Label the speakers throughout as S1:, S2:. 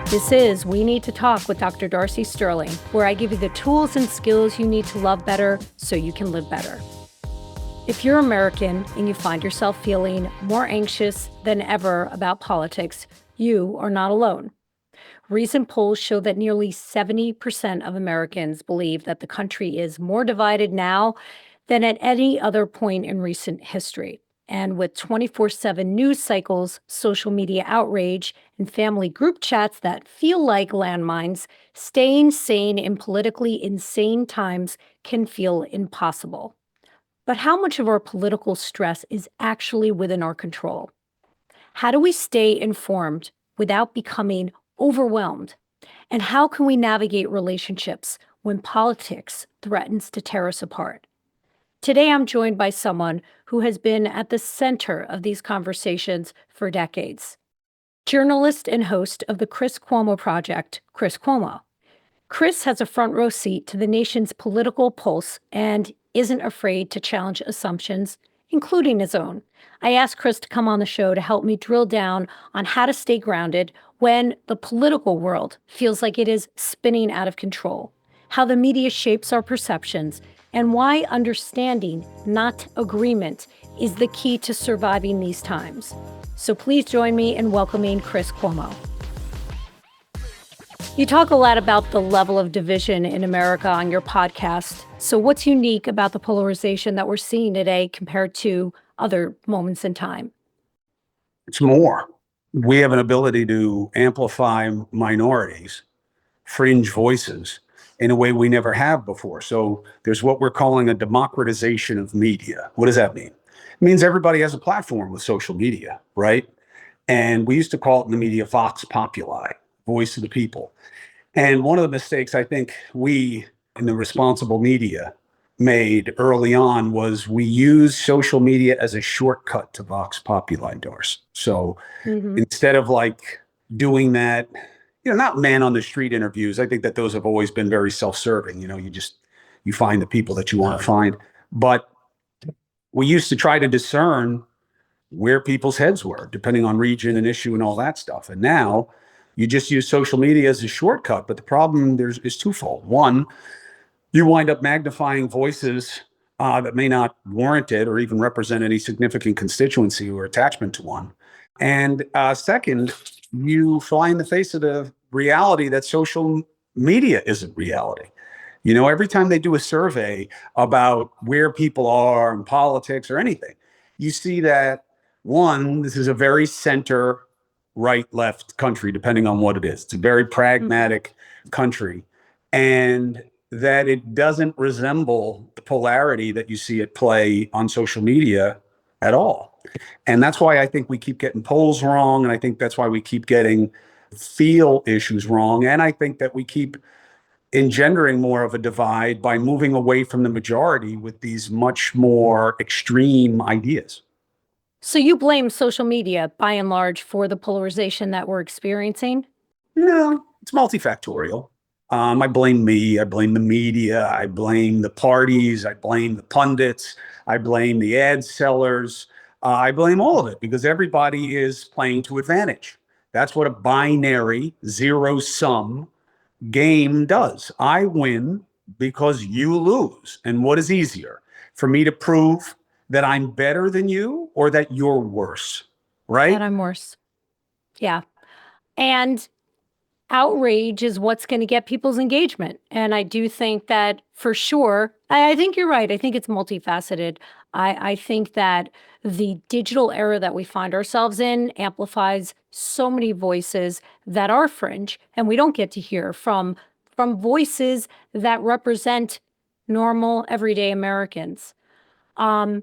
S1: This is We Need to Talk with Dr. Darcy Sterling, where I give you the tools and skills you need to love better so you can live better. If you're American and you find yourself feeling more anxious than ever about politics, you are not alone. Recent polls show that nearly 70% of Americans believe that the country is more divided now than at any other point in recent history. And with 24/7 news cycles, social media outrage, and family group chats that feel like landmines, staying sane in politically insane times can feel impossible. But how much of our political stress is actually within our control? How do we stay informed without becoming overwhelmed? And how can we navigate relationships when politics threatens to tear us apart? Today, I'm joined by someone who has been at the center of these conversations for decades. Journalist and host of the Chris Cuomo Project, Chris Cuomo. Chris has a front row seat to the nation's political pulse and isn't afraid to challenge assumptions, including his own. I asked Chris to come on the show to help me drill down on how to stay grounded when the political world feels like it is spinning out of control, how the media shapes our perceptions, and why understanding, not agreement, is the key to surviving these times. So please join me in welcoming Chris Cuomo. You talk a lot about the level of division in America on your podcast. So what's unique about the polarization that we're seeing today compared to other moments in time?
S2: It's more. We have an ability to amplify minorities, fringe voices, in a way we never have before. So there's what we're calling a democratization of media. What does that mean? It means everybody has a platform with social media, right? And we used to call it in the media vox populi, voice of the people. And one of the mistakes I think we in the responsible media made early on was we used social media as a shortcut to vox populi, Darcy. So instead of like doing that, not man on the street interviews. I think that those have always been very self-serving. You find the people that you want to find. But we used to try to discern where people's heads were, depending on region and issue and all that stuff. And now you just use social media as a shortcut. But the problem is twofold. One, you wind up magnifying voices that may not warrant it or even represent any significant constituency or attachment to one. And second, you fly in the face of the reality that social media isn't reality. Every time they do a survey about where people are in politics or anything, you see that, one, this is a very center, right, left country, depending on what it is. It's a very pragmatic country. And that it doesn't resemble the polarity that you see at play on social media at all. And that's why I think we keep getting polls wrong. And I think that's why we keep getting feel issues wrong. And I think that we keep engendering more of a divide by moving away from the majority with these much more extreme ideas.
S1: So you blame social media by and large for the polarization that we're experiencing?
S2: No, it's multifactorial. I blame me. I blame the media. I blame the parties. I blame the pundits. I blame the ad sellers. I blame all of it because everybody is playing to advantage. That's what a binary zero-sum game does. I win because you lose. And what is easier? For me to prove that I'm better than you or that you're worse, right?
S1: That I'm worse. Yeah. And outrage is what's going to get people's engagement. And I do think that for sure, I think you're right. I think it's multifaceted. I think that the digital era that we find ourselves in amplifies so many voices that are fringe, and we don't get to hear from voices that represent normal, everyday Americans. I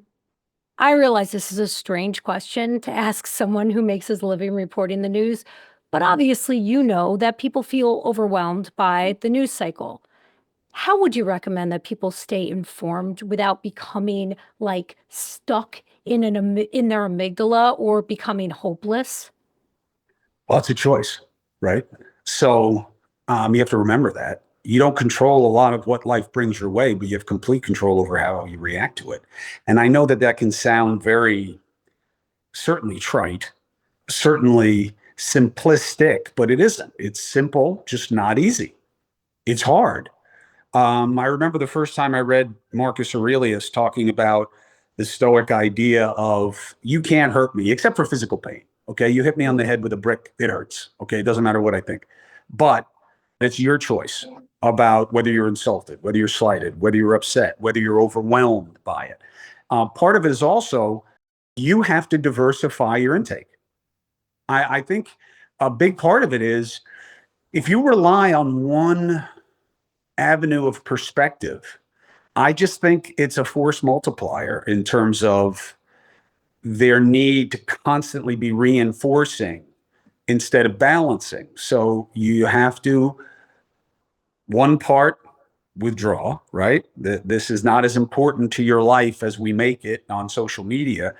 S1: realize this is a strange question to ask someone who makes his living reporting the news, but obviously you know that people feel overwhelmed by the news cycle. How would you recommend that people stay informed without becoming like stuck in their amygdala or becoming hopeless?
S2: Well, it's a choice, right? So you have to remember that. You don't control a lot of what life brings your way, but you have complete control over how you react to it. And I know that can sound very certainly trite, certainly simplistic, but it isn't. It's simple, just not easy. It's hard. I remember the first time I read Marcus Aurelius talking about the Stoic idea of you can't hurt me except for physical pain. Okay. You hit me on the head with a brick, it hurts. Okay. It doesn't matter what I think. But it's your choice about whether you're insulted, whether you're slighted, whether you're upset, whether you're overwhelmed by it. Part of it is also you have to diversify your intake. I think a big part of it is if you rely on one avenue of perspective, I just think it's a force multiplier in terms of their need to constantly be reinforcing instead of balancing. So you have to, one part, withdraw, right? This is not as important to your life as we make it on social media.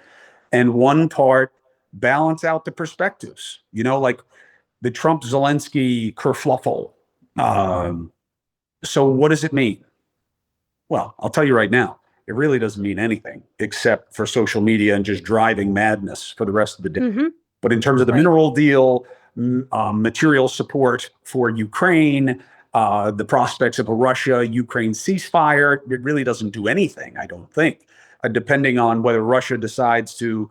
S2: And one part, balance out the perspectives, like the Trump Zelensky kerfluffle. So what does it mean? Well, I'll tell you right now, it really doesn't mean anything except for social media and just driving madness for the rest of the day.
S1: Mm-hmm.
S2: But in terms of the mineral deal, material support for Ukraine, the prospects of a Russia-Ukraine ceasefire, it really doesn't do anything, I don't think, depending on whether Russia decides to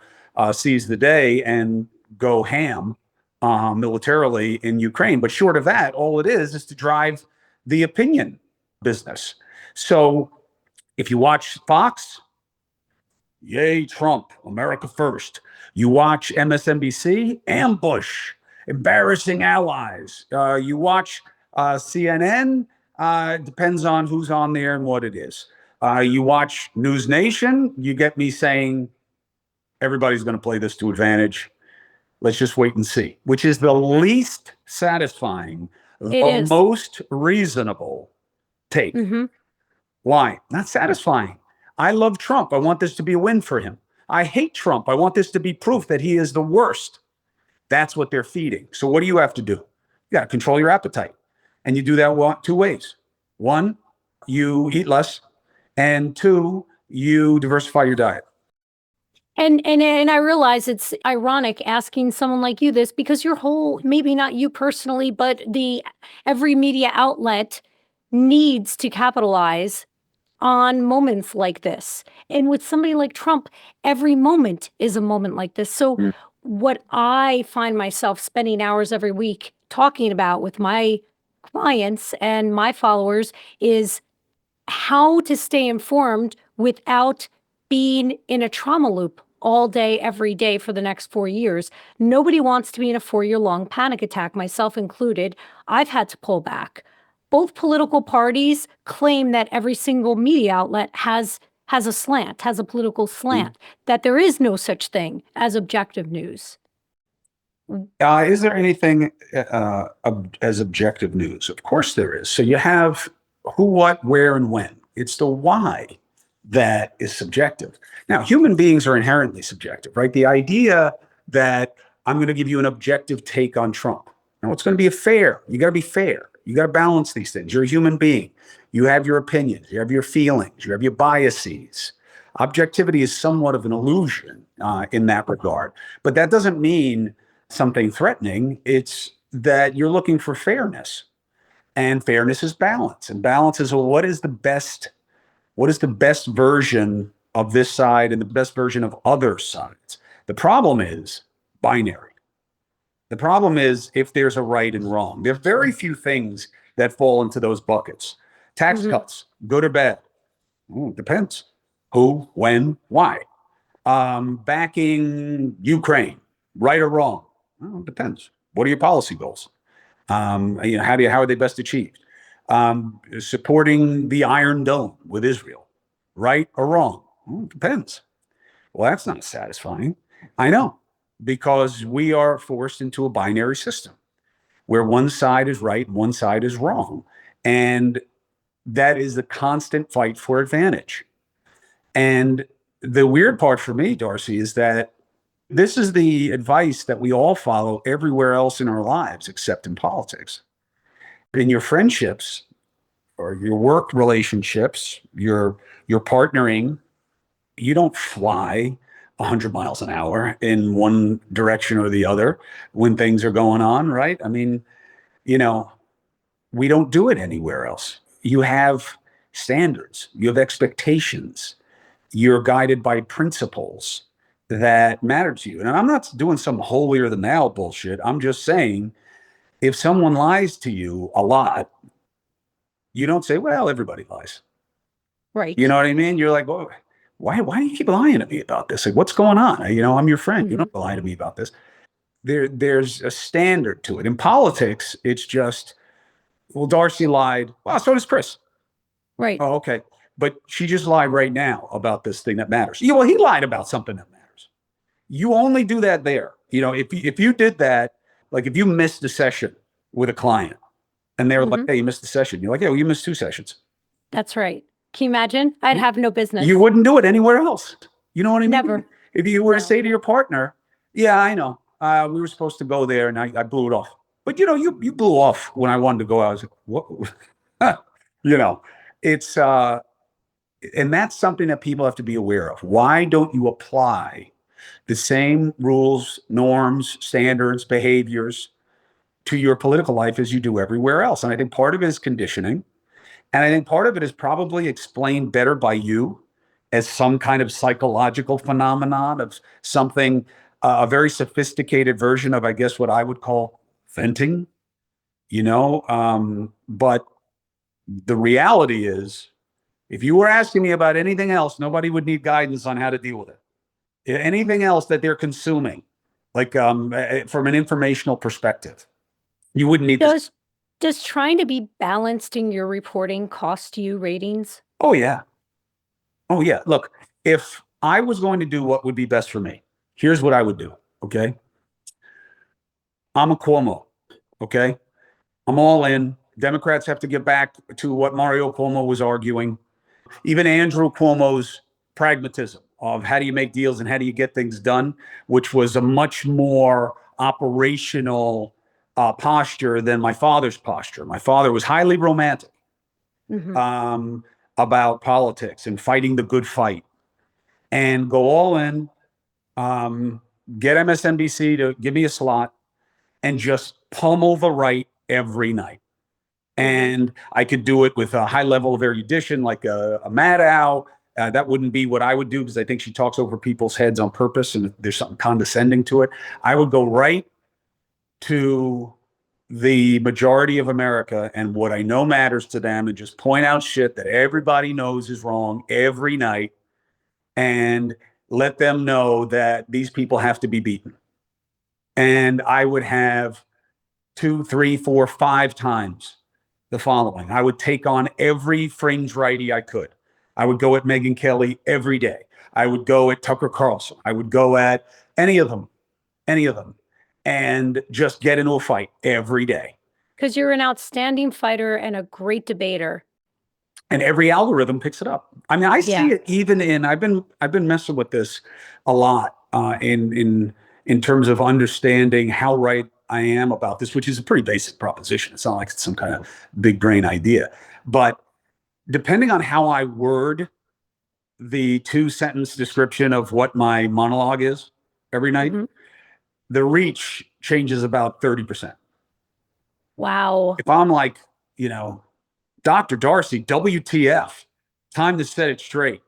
S2: seize the day and go ham militarily in Ukraine. But short of that, all it is to drive the opinion business. So if you watch Fox, yay, Trump, America first. You watch MSNBC, ambush, embarrassing allies. You watch CNN, depends on who's on there and what it is. You watch News Nation, you get me saying, everybody's going to play this to advantage. Let's just wait and see, which is the least satisfying, the most reasonable take.
S1: Mm-hmm.
S2: Why? Not satisfying. I love Trump. I want this to be a win for him. I hate Trump. I want this to be proof that he is the worst. That's what they're feeding. So what do you have to do? You got to control your appetite. And you do that two ways. One, you eat less. And two, you diversify your diet.
S1: And I realize it's ironic asking someone like you this because your whole, maybe not you personally, but every media outlet needs to capitalize on moments like this. And with somebody like Trump, every moment is a moment like this. So what I find myself spending hours every week talking about with my clients and my followers is how to stay informed without being in a trauma loop all day, every day for the next 4 years. Nobody wants to be in a 4-year-long panic attack, myself included. I've had to pull back. Both political parties claim that every single media outlet has a slant, has a political slant, that there is no such thing as objective news.
S2: Is there anything as objective news? Of course there is. So you have who, what, where, and when. It's the why that is subjective. Now, human beings are inherently subjective, right? The idea that I'm going to give you an objective take on Trump. No, it's going to be fair. You got to be fair. You got to balance these things. You're a human being. You have your opinions. You have your feelings. You have your biases. Objectivity is somewhat of an illusion in that regard. But that doesn't mean something threatening. It's that you're looking for fairness. And fairness is balance. And balance is, well, what is the best version of this side and the best version of other sides? The problem is binary. The problem is if there's a right and wrong. There are very few things that fall into those buckets. Tax cuts, good or bad? Depends. Who, when, why? Backing Ukraine, right or wrong? Well, it depends. What are your policy goals? How are they best achieved? Supporting the Iron Dome with Israel, right or wrong? Well, it depends. Well, that's not satisfying. I know, because we are forced into a binary system where one side is right, one side is wrong. And that is the constant fight for advantage. And the weird part for me, Darcy, is that this is the advice that we all follow everywhere else in our lives, except in politics. In your friendships or your work relationships, your partnering, you don't fly 100 miles an hour in one direction or the other when things are going on, right? I mean, you know, we don't do it anywhere else. You have standards, you have expectations, you're guided by principles that matter to you. And I'm not doing some holier than thou bullshit. I'm just saying if someone lies to you a lot, you don't say, well, everybody lies. You
S1: Right.
S2: know what I mean? You're like, well, why do you keep lying to me about this? Like, what's going on? You know, I'm your friend. You
S1: Mhm.
S2: don't lie to me about this. There's a standard to it. In politics, it's just, well, Darcy lied. Well, so does Chris.
S1: Right.
S2: Oh, okay. But she just lied right now about this thing that matters. Yeah, well, he lied about something that matters. You only do that there. You know, if you did that, like if you missed a session with a client and they're like,
S1: Mhm.
S2: hey, you missed the session. You're like, yeah, well, you missed two sessions.
S1: That's right. Can you imagine? I'd have no business.
S2: You wouldn't do it anywhere else. You know what I mean?
S1: Never.
S2: If you were to
S1: No.
S2: say to your partner, yeah, I know. We were supposed to go there and I blew it off. But you know, you blew off when I wanted to go. I was like, what? You know, it's and that's something that people have to be aware of. Why don't you apply the same rules, norms, standards, behaviors to your political life as you do everywhere else? And I think part of it is conditioning. And I think part of it is probably explained better by you as some kind of psychological phenomenon of something, a very sophisticated version of, I guess, what I would call venting, you know? But the reality is, if you were asking me about anything else, nobody would need guidance on how to deal with it. Anything else that they're consuming, like from an informational perspective, you wouldn't need this.
S1: Does trying to be balanced in your reporting cost you ratings?
S2: Oh, yeah. Oh, yeah. Look, if I was going to do what would be best for me, here's what I would do. Okay. I'm a Cuomo. Okay. I'm all in. Democrats have to get back to what Mario Cuomo was arguing. Even Andrew Cuomo's pragmatism of how do you make deals and how do you get things done, which was a much more operational posture than my father's posture. My father was highly romantic
S1: Mhm.
S2: um, about politics and fighting the good fight and go all in, um, get MSNBC to give me a slot and just pummel the right every night. And I could do it with a high level of erudition, like a Maddow. That wouldn't be what I would do because I think she talks over people's heads on purpose and there's something condescending to it. I would go right to the majority of America and what I know matters to them and just point out shit that everybody knows is wrong every night and let them know that these people have to be beaten. And I would have two, three, four, five times the following. I would take on every fringe righty I could. I would go at Megyn Kelly every day. I would go at Tucker Carlson. I would go at any of them, and just get into a fight every day.
S1: Because you're an outstanding fighter and a great debater.
S2: And every algorithm picks it up. I mean, I see
S1: Yeah.
S2: it even in. I've been messing with this a lot in terms of understanding how right I am about this, which is a pretty basic proposition. It's not like it's some kind of big brain idea, but depending on how I word the 2 sentence description of what my monologue is every night,
S1: Mhm.
S2: the reach changes about 30%.
S1: Wow.
S2: If I'm like, you know, Dr. Darcy, WTF, time to set it straight,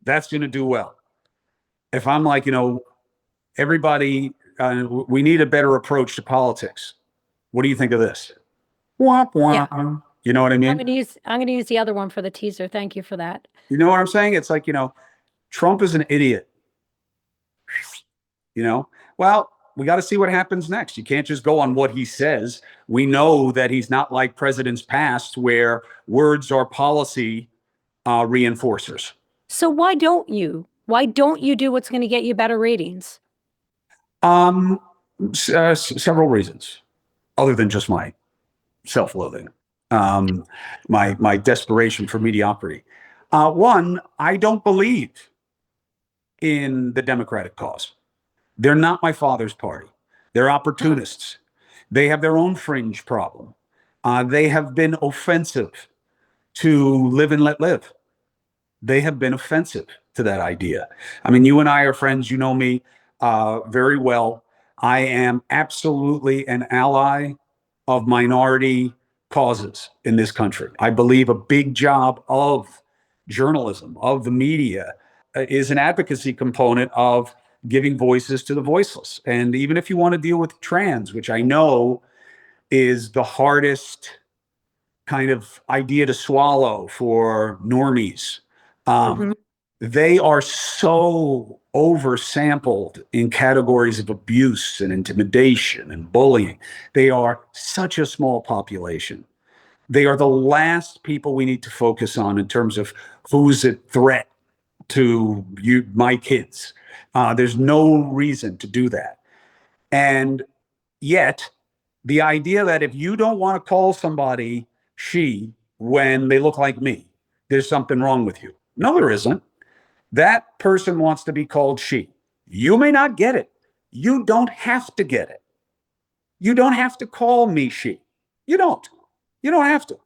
S2: that's going to do well. If I'm like, you know, everybody, we need a better approach to politics. What do you think of this? Womp
S1: Yeah.
S2: womp. You know what I
S1: I'm
S2: mean?
S1: gonna use the other one for the teaser. Thank you for that.
S2: You know what I'm saying? It's like, you know, Trump is an idiot. You know, well, we got to see what happens next. You can't just go on what he says. We know that he's not like presidents past where words are policy reinforcers.
S1: So why don't you? Why don't you do what's going to get you better ratings?
S2: Um, Several reasons, other than just my self-loathing, um, my desperation for mediocrity. One, I don't believe in the Democratic cause. They're not my father's party. They're opportunists. They have their own fringe problem. They have been offensive to live and let live. They have been offensive. to that idea. I mean, you and I are friends. You know me very well. I am absolutely an ally of minority causes in this country. I believe a big job of journalism, of the media, is an advocacy component of giving voices to the voiceless. And even if you want to deal with trans, which I know is the hardest kind of idea to swallow for normies,
S1: Mhm.
S2: they are so oversampled in categories of abuse and intimidation and bullying. They are such a small population. They are the last people we need to focus on in terms of who's a threat to you, my kids. There's no reason to do that. And yet, the idea that if you don't want to call somebody she when they look like me, there's something wrong with you. No, there isn't. That person wants to be called she. You may not get it. You don't have to get it. You don't have to call me she. You don't. You don't have to.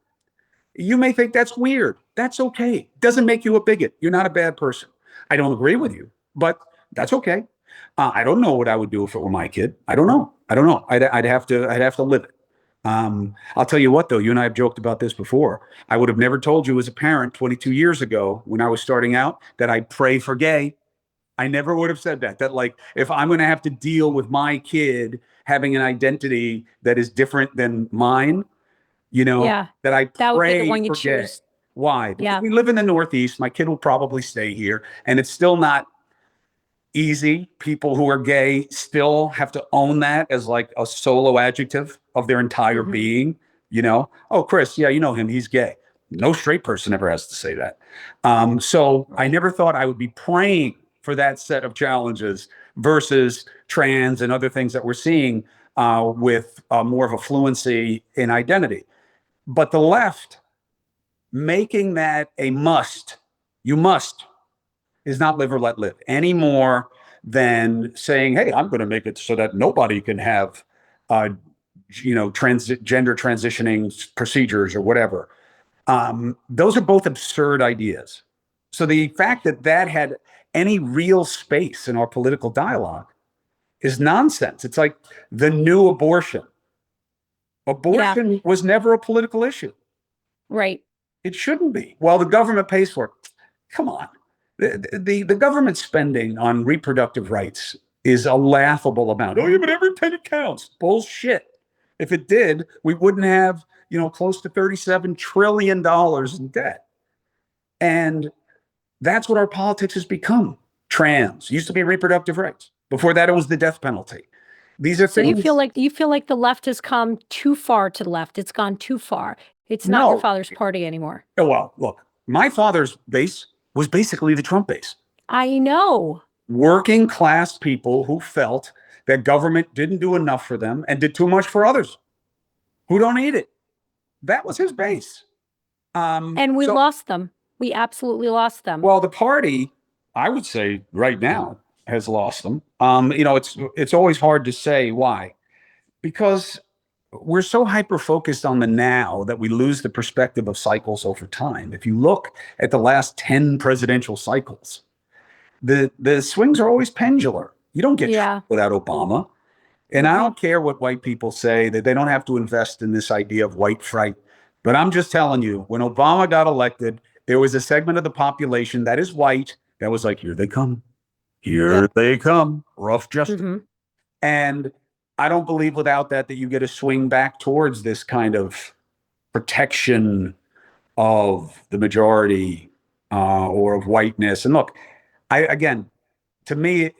S2: You may think that's weird. That's okay. Doesn't make you a bigot. You're not a bad person. I don't agree with you, but that's okay. I don't know what I would do if it were my kid. I don't know. I don't know. I'd have to. I'd have to live it. I'll tell you what, though. You and I have joked about this before. I would have never told you as a parent 22 years ago when I was starting out that I pray for gay. I never would have said that. That like if I'm going to have to deal with my kid having an identity that is different than mine,
S1: Yeah.
S2: that I
S1: That would be the
S2: pray
S1: one you
S2: for gay.
S1: choose.
S2: Why? Because
S1: Yeah.
S2: we live in the Northeast. My kid will probably stay here, and it's still not easy. People who are gay still have to own that as like a solo adjective of their entire
S1: Mhm.
S2: being. Oh, Chris, yeah, you know him. He's gay. No straight person ever has to say that. So I never thought I would be praying for that set of challenges versus trans and other things that we're seeing with more of a fluency in identity. But the left making that a must, you must, is not live or let live any more than saying, hey, I'm going to make it so that nobody can have, gender transitioning procedures or whatever. Those are both absurd ideas. So the fact that that had any real space in our political dialogue is nonsense. It's like the new abortion.
S1: Yeah.
S2: Abortion was never a political issue.
S1: Right.
S2: It shouldn't be. Well, the government pays for it. Come on. The government spending on reproductive rights is a laughable amount. Oh, yeah, but every penny counts. Bullshit. If it did, we wouldn't have, close to $37 trillion in debt. And that's what our politics has become. Trans used to be reproductive rights. Before that, it was the death penalty. These are
S1: So you
S2: things.
S1: feel like the left has come too far to the left. It's gone too far. It's not your
S2: No.
S1: father's party anymore.
S2: Oh, well, look, my father's base was basically the Trump base.
S1: I know.
S2: Working class people who felt that government didn't do enough for them and did too much for others who don't need it. That was his base.
S1: And we
S2: So,
S1: lost them. We absolutely lost them.
S2: well, the party, I would say right now, has lost them. It's always hard to say why, because we're so hyper focused on the now that we lose the perspective of cycles over time. If you look at the last 10 presidential cycles, the swings are always pendular. You don't get
S1: Yeah.
S2: without Obama. And I don't care what white people say, that they don't have to invest in this idea of white fright. But I'm just telling you, when Obama got elected, there was a segment of the population that is white that was like, here they come. Here they come. Rough justice.
S1: Mhm.
S2: And I don't believe without that you get a swing back towards this kind of protection of the majority or of whiteness. And look, to me,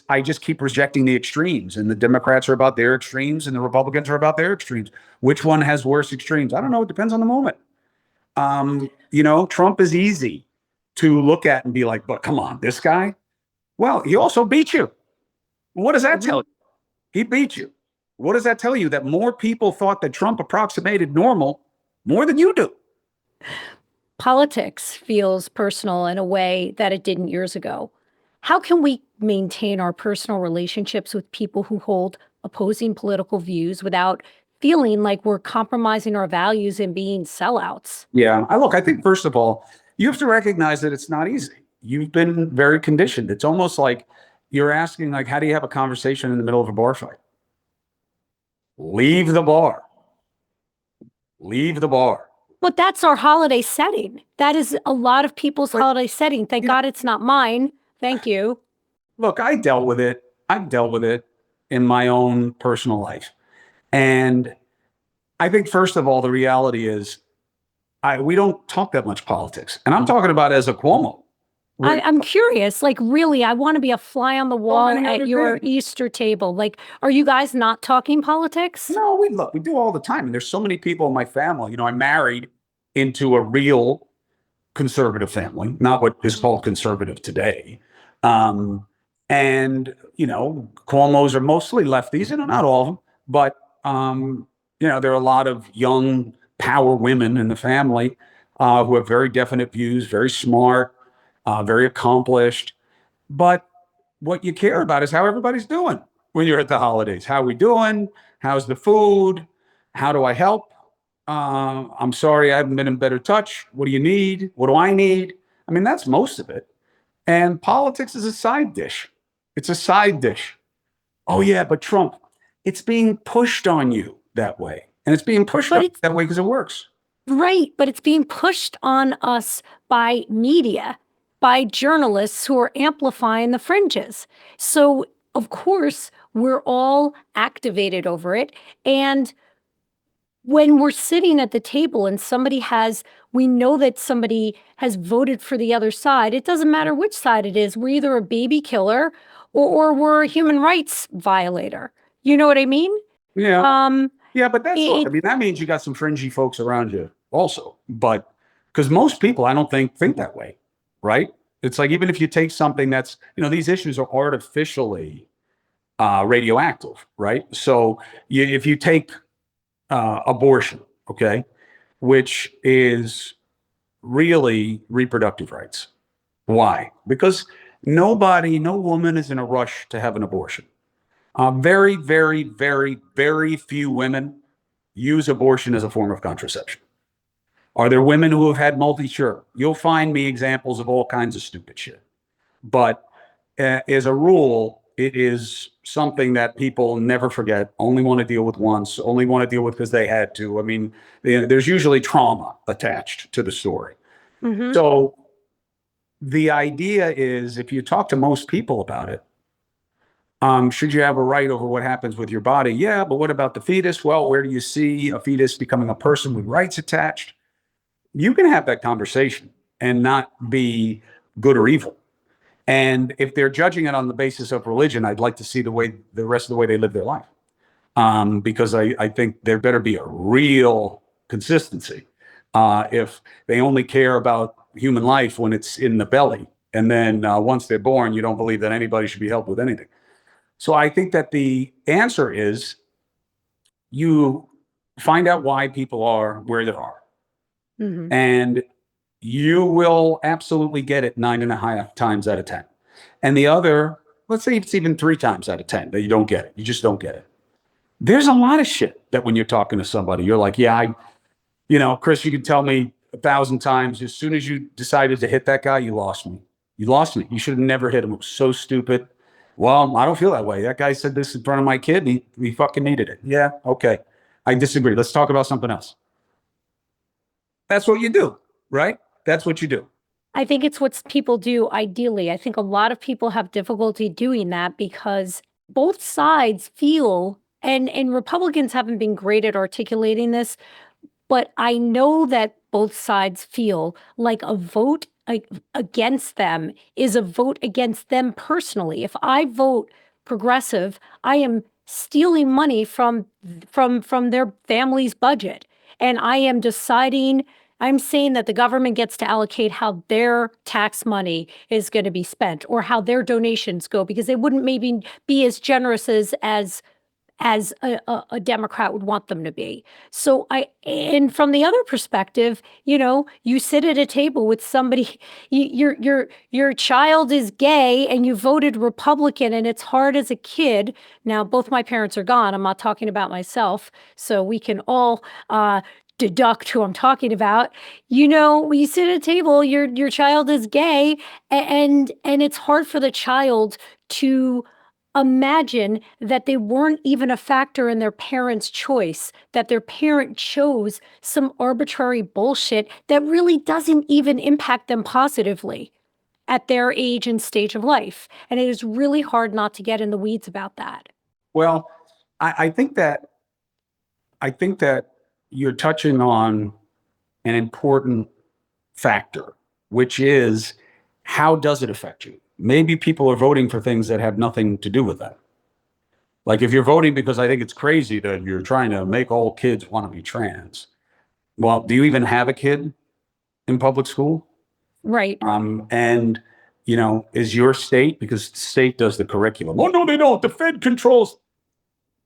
S2: I just keep rejecting the extremes, and the Democrats are about their extremes, and the Republicans are about their extremes. Which one has worse extremes? I don't know. It depends on the moment. Trump is easy to look at and be like, but come on, this guy. Well, he also beat you. What does that tell you? He beat you. What does that tell you? That more people thought that Trump approximated normal more than you do.
S1: Politics feels personal in a way that it didn't years ago. How can we maintain our personal relationships with people who hold opposing political views without feeling like we're compromising our values and being sellouts?
S2: Yeah. I think, first of all, you have to recognize that it's not easy. you've been very conditioned. It's almost like you're asking, like, how do you have a conversation in the middle of a bar fight? Leave the bar. Leave the bar.
S1: But that's our holiday setting. That is a lot of people's holiday setting. Thank God it's not mine. Thank you.
S2: Look, I dealt with it. I've dealt with it in my own personal life. And I think, first of all, the reality is we don't talk that much politics. And I'm talking about as a Cuomo.
S1: I'm curious, like, really, I want to be a fly on the wall at your Easter table. Like, are you guys not talking politics?
S2: No, we do all the time. And there's so many people in my family. I married into a real conservative family, not what is called conservative today. Um, and, Cuomo's are mostly lefties, not all of them, but, there are a lot of young power women in the family who have very definite views, very smart, very accomplished. But what you care about is how everybody's doing when you're at the holidays. How are we doing? How's the food? How do I help? I'm sorry, I haven't been in better touch. What do you need? What do I need? I mean, that's most of it. And politics is a side dish. It's a side dish. Oh, yeah, but Trump, it's being pushed on you that way. And it's being pushed on you that way because it works.
S1: Right. But it's being pushed on us by media, by journalists who are amplifying the fringes. So, of course, we're all activated over it. And when we're sitting at the table and we know that somebody has voted for the other side, it doesn't matter which side it is. We're either a baby killer or we're a human rights violator. You know what I mean?
S2: Yeah. Yeah, but that means you got some fringy folks around you also. But because most people, I don't think that way, right? It's like, even if you take something that's, these issues are artificially radioactive, right? So if you take abortion, okay, which is really reproductive rights. Why? Because no woman is in a rush to have an abortion. Very, very, very, very few women use abortion as a form of contraception. Are there women who have had Sure. You'll find me examples of all kinds of stupid shit. But as a rule, it is something that people never forget, only want to deal with once, only want to deal with because they had to. I mean, there's usually trauma attached to the story.
S1: Mm-hmm.
S2: So the idea is, if you talk to most people about it, should you have a right over what happens with your body? Yeah, but what about the fetus? Well, where do you see a fetus becoming a person with rights attached? You can have that conversation and not be good or evil. And if they're judging it on the basis of religion, I'd like to see the rest of the way they live their life. Because I think there better be a real consistency. If they only care about human life when it's in the belly, and then once they're born, you don't believe that anybody should be helped with anything. So I think that the answer is, you find out why people are where they are.
S1: Mm-hmm.
S2: And you will absolutely get it 9.5 times out of 10. And the other, let's say it's even 3 times out of 10 that you don't get it. You just don't get it. There's a lot of shit that when you're talking to somebody, you're like, yeah, Chris, you can tell me 1,000 times. As soon as you decided to hit that guy, you lost me. You lost me. You should have never hit him. It was so stupid. Well, I don't feel that way. That guy said this in front of my kid, and he fucking needed it. Yeah, okay. I disagree. Let's talk about something else. That's what you do, right? That's what you do.
S1: I think it's what people do ideally. I think a lot of people have difficulty doing that because both sides feel, and Republicans haven't been great at articulating this, but I know that both sides feel like a vote against them is a vote against them personally. If I vote progressive, I am stealing money from their family's budget, and I am deciding. I'm saying that the government gets to allocate how their tax money is going to be spent, or how their donations go, because they wouldn't maybe be as generous as a Democrat would want them to be. So and from the other perspective, you sit at a table with somebody, your child is gay and you voted Republican, and it's hard as a kid. Now, both my parents are gone. I'm not talking about myself. So we can all deduct who I'm talking about. When you sit at a table, your child is gay, and it's hard for the child to imagine that they weren't even a factor in their parents' choice, that their parent chose some arbitrary bullshit that really doesn't even impact them positively at their age and stage of life. And it is really hard not to get in the weeds about that.
S2: Well, I think that you're touching on an important factor, which is how does it affect you? Maybe people are voting for things that have nothing to do with that. Like if you're voting because I think it's crazy that you're trying to make all kids want to be trans. Well, do you even have a kid in public school?
S1: Right.
S2: And is your state, because the state does the curriculum. Oh no, they don't. The Fed controls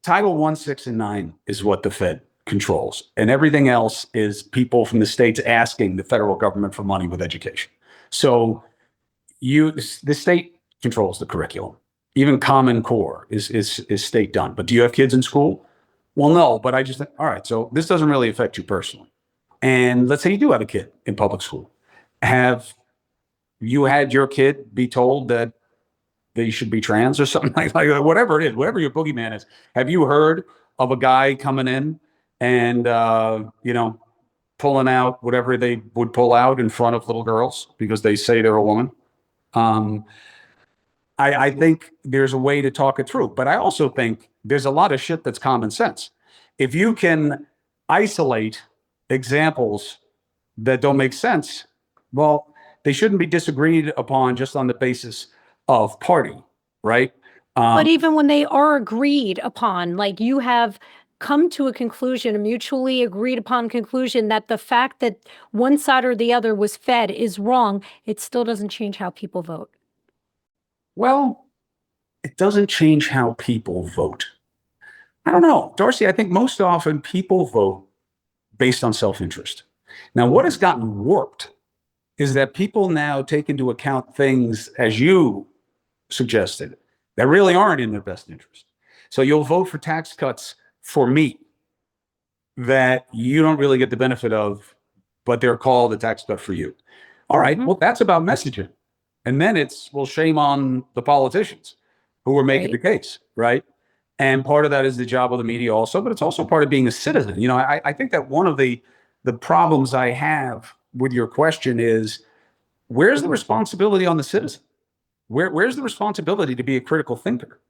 S2: Title 1, 6, and 9 is what the Fed controls. And everything else is people from the states asking the federal government for money with education. So the state controls the curriculum. Even Common Core is state done. But do you have kids in school? Well, no, but I just think, all right, so this doesn't really affect you personally. And let's say you do have a kid in public school. Have you had your kid be told that they should be trans or something like whatever it is, whatever your boogeyman is? Have you heard of a guy coming in and, pulling out whatever they would pull out in front of little girls because they say they're a woman? I think there's a way to talk it through, but I also think there's a lot of shit that's common sense. If you can isolate examples that don't make sense, well, they shouldn't be disagreed upon just on the basis of party, right?
S1: But even when they are agreed upon, like you have come to a conclusion, a mutually agreed upon conclusion that the fact that one side or the other was fed is wrong, it still doesn't change how people vote.
S2: Well, it doesn't change how people vote. I don't know, Darcy, I think most often people vote based on self-interest. Now, what has gotten warped is that people now take into account things, as you suggested, that really aren't in their best interest. So you'll vote for tax cuts for meat that you don't really get the benefit of, but they're called a tax cut for you. All right, well, that's about messaging. And then it's, well, shame on the politicians who are making the case, right? And part of that is the job of the media also, but it's also part of being a citizen. I think that one of the problems I have with your question is, where's the responsibility on the citizen? Where's the responsibility to be a critical thinker?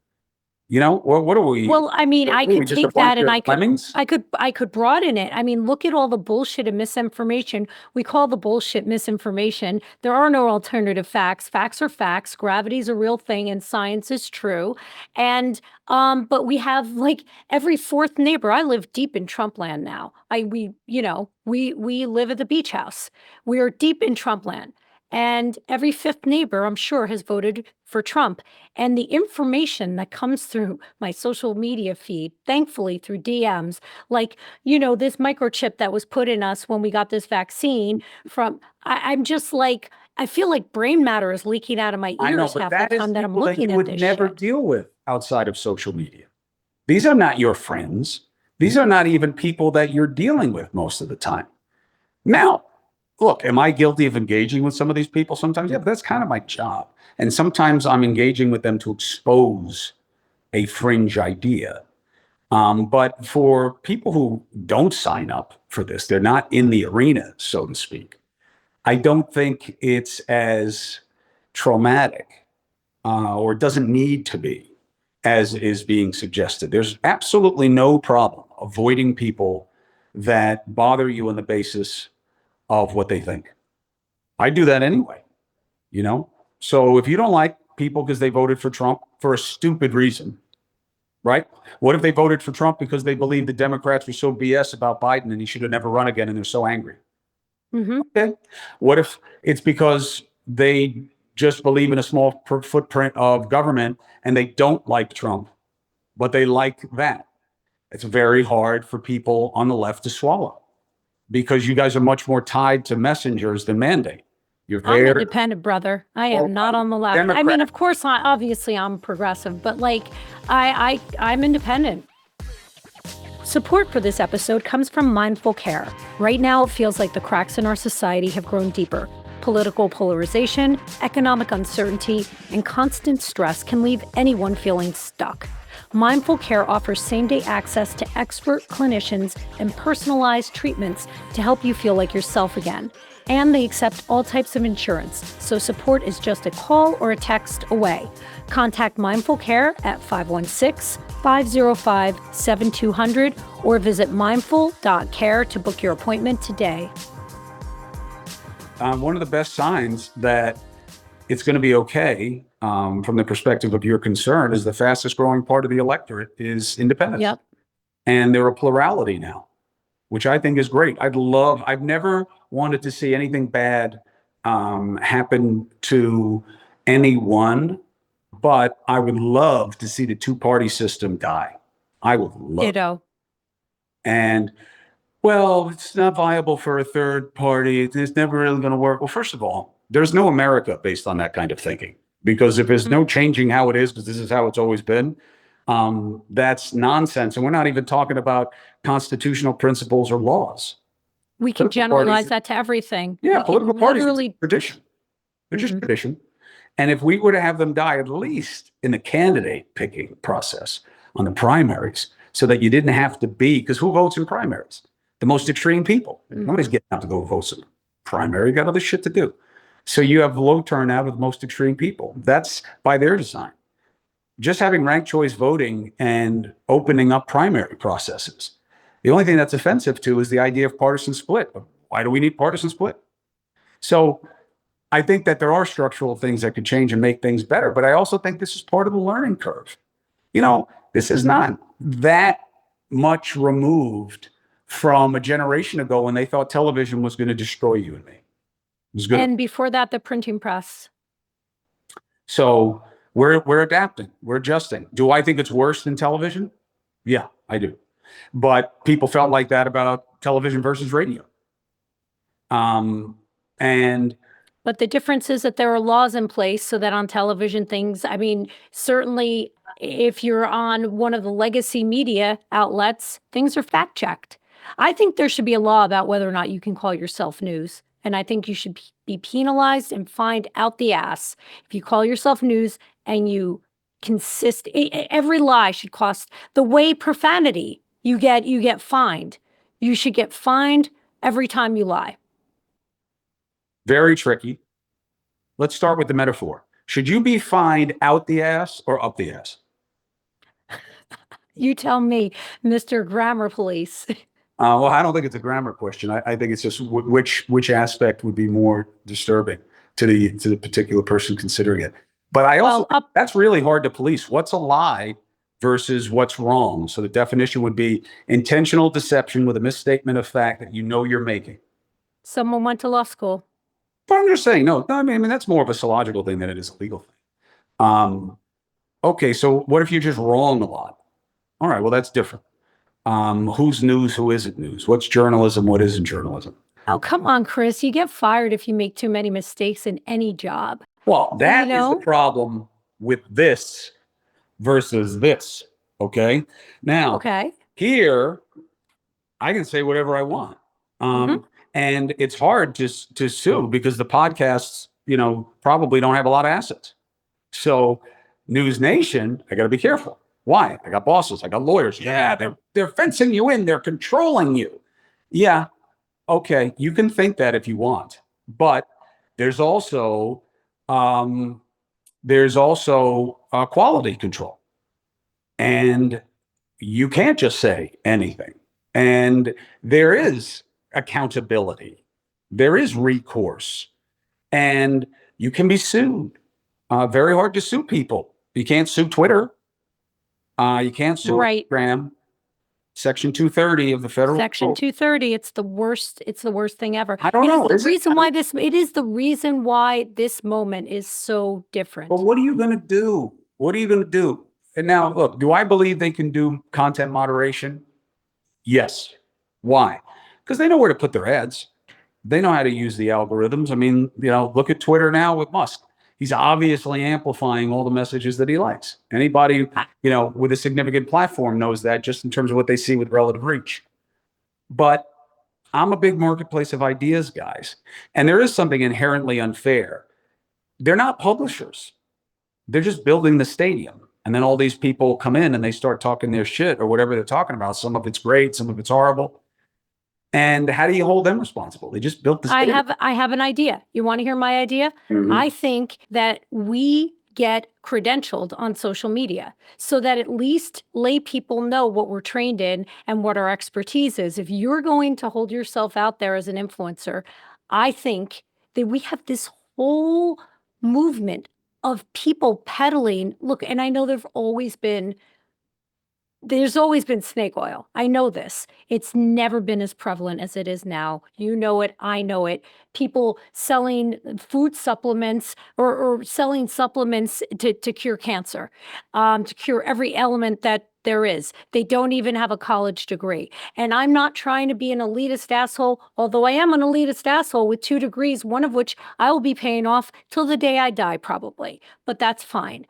S2: What are we?
S1: Well, I mean, I could take that and
S2: lemmings?
S1: I could broaden it. I mean, look at all the bullshit and misinformation. We call the bullshit misinformation. There are no alternative facts. Facts are facts. Gravity is a real thing and science is true. And but we have like every fourth neighbor. I live deep in Trump land now. We live at the beach house. We are deep in Trump land. And every fifth neighbor, I'm sure, has voted for Trump. And the information that comes through my social media feed, thankfully through DMs, like, this microchip that was put in us when we got this vaccine I'm just like, I feel like brain matter is leaking out of my ears half the time that I'm looking at this shit.
S2: You would never deal with outside of social media. These are not your friends. These are not even people that you're dealing with most of the time. Now, look, am I guilty of engaging with some of these people sometimes? Yeah, but that's kind of my job. And sometimes I'm engaging with them to expose a fringe idea. But for people who don't sign up for this, they're not in the arena, so to speak. I don't think it's as traumatic or doesn't need to be as is being suggested. There's absolutely no problem avoiding people that bother you on the basis of what they think. I do that anyway, So if you don't like people because they voted for Trump for a stupid reason, right? What if they voted for Trump because they believe the Democrats were so BS about Biden and he should have never run again and they're so angry? Okay. What if it's because they just believe in a small footprint of government and they don't like Trump, but they like that? It's very hard for people on the left to swallow, because you guys are much more tied to messengers than mandate.
S1: I'm independent, brother. I am not on the left. Democrat. I mean, of course, obviously I'm progressive, but like I'm independent. Support for this episode comes from Mindful Care. Right now, it feels like the cracks in our society have grown deeper. Political polarization, economic uncertainty, and constant stress can leave anyone feeling stuck. Mindful Care offers same-day access to expert clinicians and personalized treatments to help you feel like yourself again. And they accept all types of insurance, so support is just a call or a text away. Contact Mindful Care at 516-505-7200 or visit mindful.care to book your appointment today.
S2: One of the best signs that it's going to be okay from the perspective of your concern is the fastest growing part of the electorate is independents.
S1: Yep.
S2: And they're a plurality now, which I think is great. I've never wanted to see anything bad happen to anyone, but I would love to see the two-party system die. I would love it.
S1: Ditto.
S2: And, well, it's not viable for a third party. It's never really going to work. Well, first of all, there's no America based on that kind of thinking. Because if there's no changing how it is, because this is how it's always been, that's nonsense. And we're not even talking about constitutional principles or laws.
S1: We can generalize that to everything.
S2: Yeah, political parties are tradition. They're just tradition. And if we were to have them die, at least in the candidate picking process on the primaries, so that you didn't have to be, because who votes in primaries? The most extreme people. Nobody's getting out to go vote in the primary. You got other shit to do. So you have low turnout of the most extreme people. That's by their design. Just having ranked choice voting and opening up primary processes. The only thing that's offensive to is the idea of partisan split. Why do we need partisan split? So I think that there are structural things that could change and make things better, but I also think this is part of the learning curve. This is not that much removed from a generation ago when they thought television was going to destroy you and me. It was good.
S1: And before that, the printing press.
S2: So we're adapting, we're adjusting. Do I think it's worse than television? Yeah, I do. But people felt like that about television versus radio.
S1: But the difference is that there are laws in place so that on television certainly if you're on one of the legacy media outlets, things are fact checked. I think there should be a law about whether or not you can call yourself news. And I think you should be penalized and fined out the ass if you call yourself news and you every lie should cost the way profanity you get fined. You should get fined every time you lie.
S2: Very tricky. Let's start with the metaphor. Should you be fined out the ass or up the ass?
S1: You tell me, Mr. Grammar Police.
S2: Well, I don't think it's a grammar question. I think it's just which aspect would be more disturbing to the particular person considering it. But I also that's really hard to police. What's a lie versus what's wrong? So the definition would be intentional deception with a misstatement of fact that you're making.
S1: Someone went to law school.
S2: But I'm just saying, no, I mean that's more of a psychological thing than it is a legal thing. Okay, so what if you're just wrong a lot? All right, well that's different. Who's news, who isn't news? What's journalism, what isn't journalism?
S1: Oh, come on, Chris. You get fired if you make too many mistakes in any job.
S2: Well, that is the problem with this versus this. Okay. Now, here, I can say whatever I want. And it's hard to sue because the podcasts, probably don't have a lot of assets. So News Nation, I got to be careful. Why? I got bosses. I got lawyers. Yeah, they're fencing you in. They're controlling you. Yeah. Okay. You can think that if you want, but there's also quality control, and you can't just say anything. And there is accountability. There is recourse, and you can be sued. Very hard to sue people. You can't sue Twitter. You can't sue Instagram. Section 230 of the federal
S1: Section 230. It's the worst. It's the worst thing ever.
S2: I don't know.
S1: It is the reason why this moment is so different.
S2: But what are you going to do? What are you going to do? And now, look, do I believe they can do content moderation? Yes. Why? Because they know where to put their ads. They know how to use the algorithms. I mean, look at Twitter now with Musk. He's obviously amplifying all the messages that he likes. Anybody, with a significant platform knows that just in terms of what they see with relative reach. But I'm a big marketplace of ideas, guys. And there is something inherently unfair. They're not publishers. They're just building the stadium. And then all these people come in and they start talking their shit or whatever they're talking about. Some of it's great, some of it's horrible. And how do you hold them responsible? They just built the stadium.
S1: I have an idea. You want to hear my idea?
S2: Mhm.
S1: I think that we get credentialed on social media so that at least lay people know what we're trained in and what our expertise is. If you're going to hold yourself out there as an influencer, I think that we have this whole movement of people peddling. Look, and I know there's always been snake oil. I know this. It's never been as prevalent as it is now. You know it. I know it. People selling food supplements or selling supplements to cure cancer, to cure every element that there is. They don't even have a college degree. And I'm not trying to be an elitist asshole, although I am an elitist asshole with 2 degrees, one of which I will be paying off till the day I die, probably. But that's fine.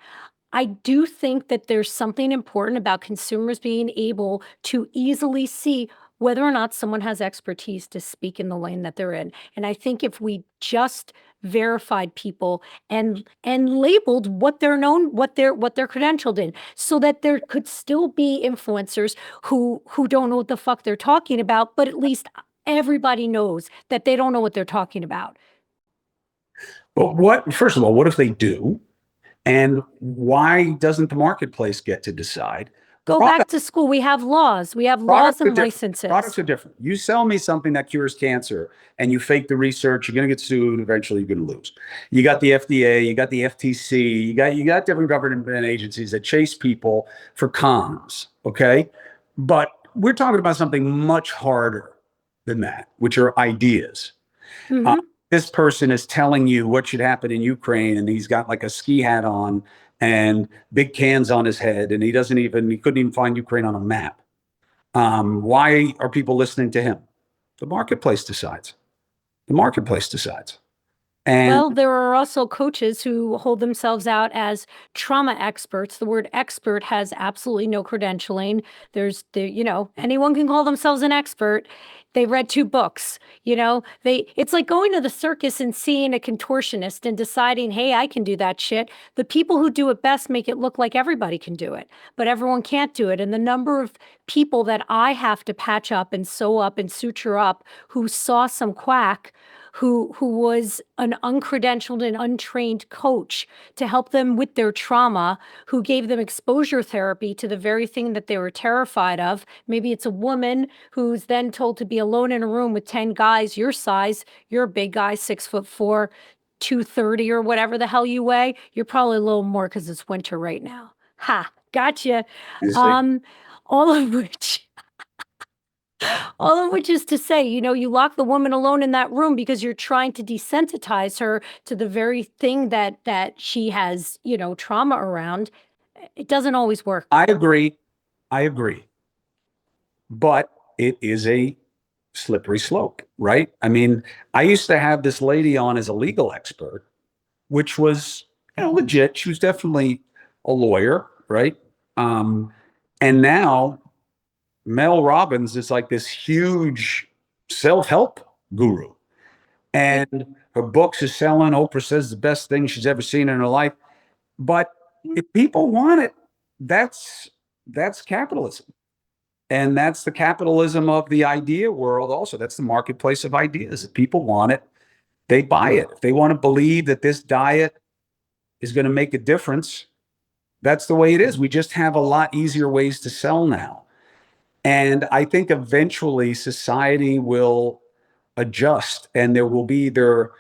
S1: I do think that there's something important about consumers being able to easily see whether or not someone has expertise to speak in the lane that they're in. And I think if we just verified people and labeled what they're known, what they're credentialed in, so that there could still be influencers who don't know what the fuck they're talking about, but at least everybody knows that they don't know what they're talking about.
S2: But first of all, what if they do? And why doesn't the marketplace get to decide?
S1: Go back to school. We have laws. We have laws and licenses.
S2: Products are different. You sell me something that cures cancer and you fake the research, you're going to get sued. Eventually, you're going to lose. You got the FDA, you got the FTC, you got different government agencies that chase people for cons. Okay, but we're talking about something much harder than that, which are ideas.
S1: Mhm.
S2: This person is telling you what should happen in Ukraine, and he's got like a ski hat on and big cans on his head, and he couldn't even find Ukraine on a map. Why are people listening to him? The marketplace decides. The marketplace decides. And
S1: Well, there are also coaches who hold themselves out as trauma experts. The word expert has absolutely no credentialing. Anyone can call themselves an expert. They read 2 books, it's like going to the circus and seeing a contortionist and deciding, hey, I can do that shit. The people who do it best make it look like everybody can do it, but everyone can't do it. And the number of people that I have to patch up and sew up and suture up who saw some quack who was an uncredentialed and untrained coach to help them with their trauma, who gave them exposure therapy to the very thing that they were terrified of. Maybe it's a woman who's then told to be alone in a room with 10 guys your size. You're a big guy, 6'4", 230 or whatever the hell you weigh. You're probably a little more because it's winter right now. Ha, gotcha. All of which is to say, you lock the woman alone in that room because you're trying to desensitize her to the very thing that she has, trauma around. It doesn't always work.
S2: I agree. But it is a slippery slope, right? I mean, I used to have this lady on as a legal expert, which was, legit. She was definitely a lawyer, right? And now Mel Robbins is like this huge self-help guru. And her books are selling. Oprah says the best thing she's ever seen in her life. But if people want it, that's capitalism. And that's the capitalism of the idea world also. That's the marketplace of ideas. If people want it, they buy it. If they want to believe that this diet is going to make a difference, that's the way it is. We just have a lot easier ways to sell now. And I think eventually society will adjust and there will be their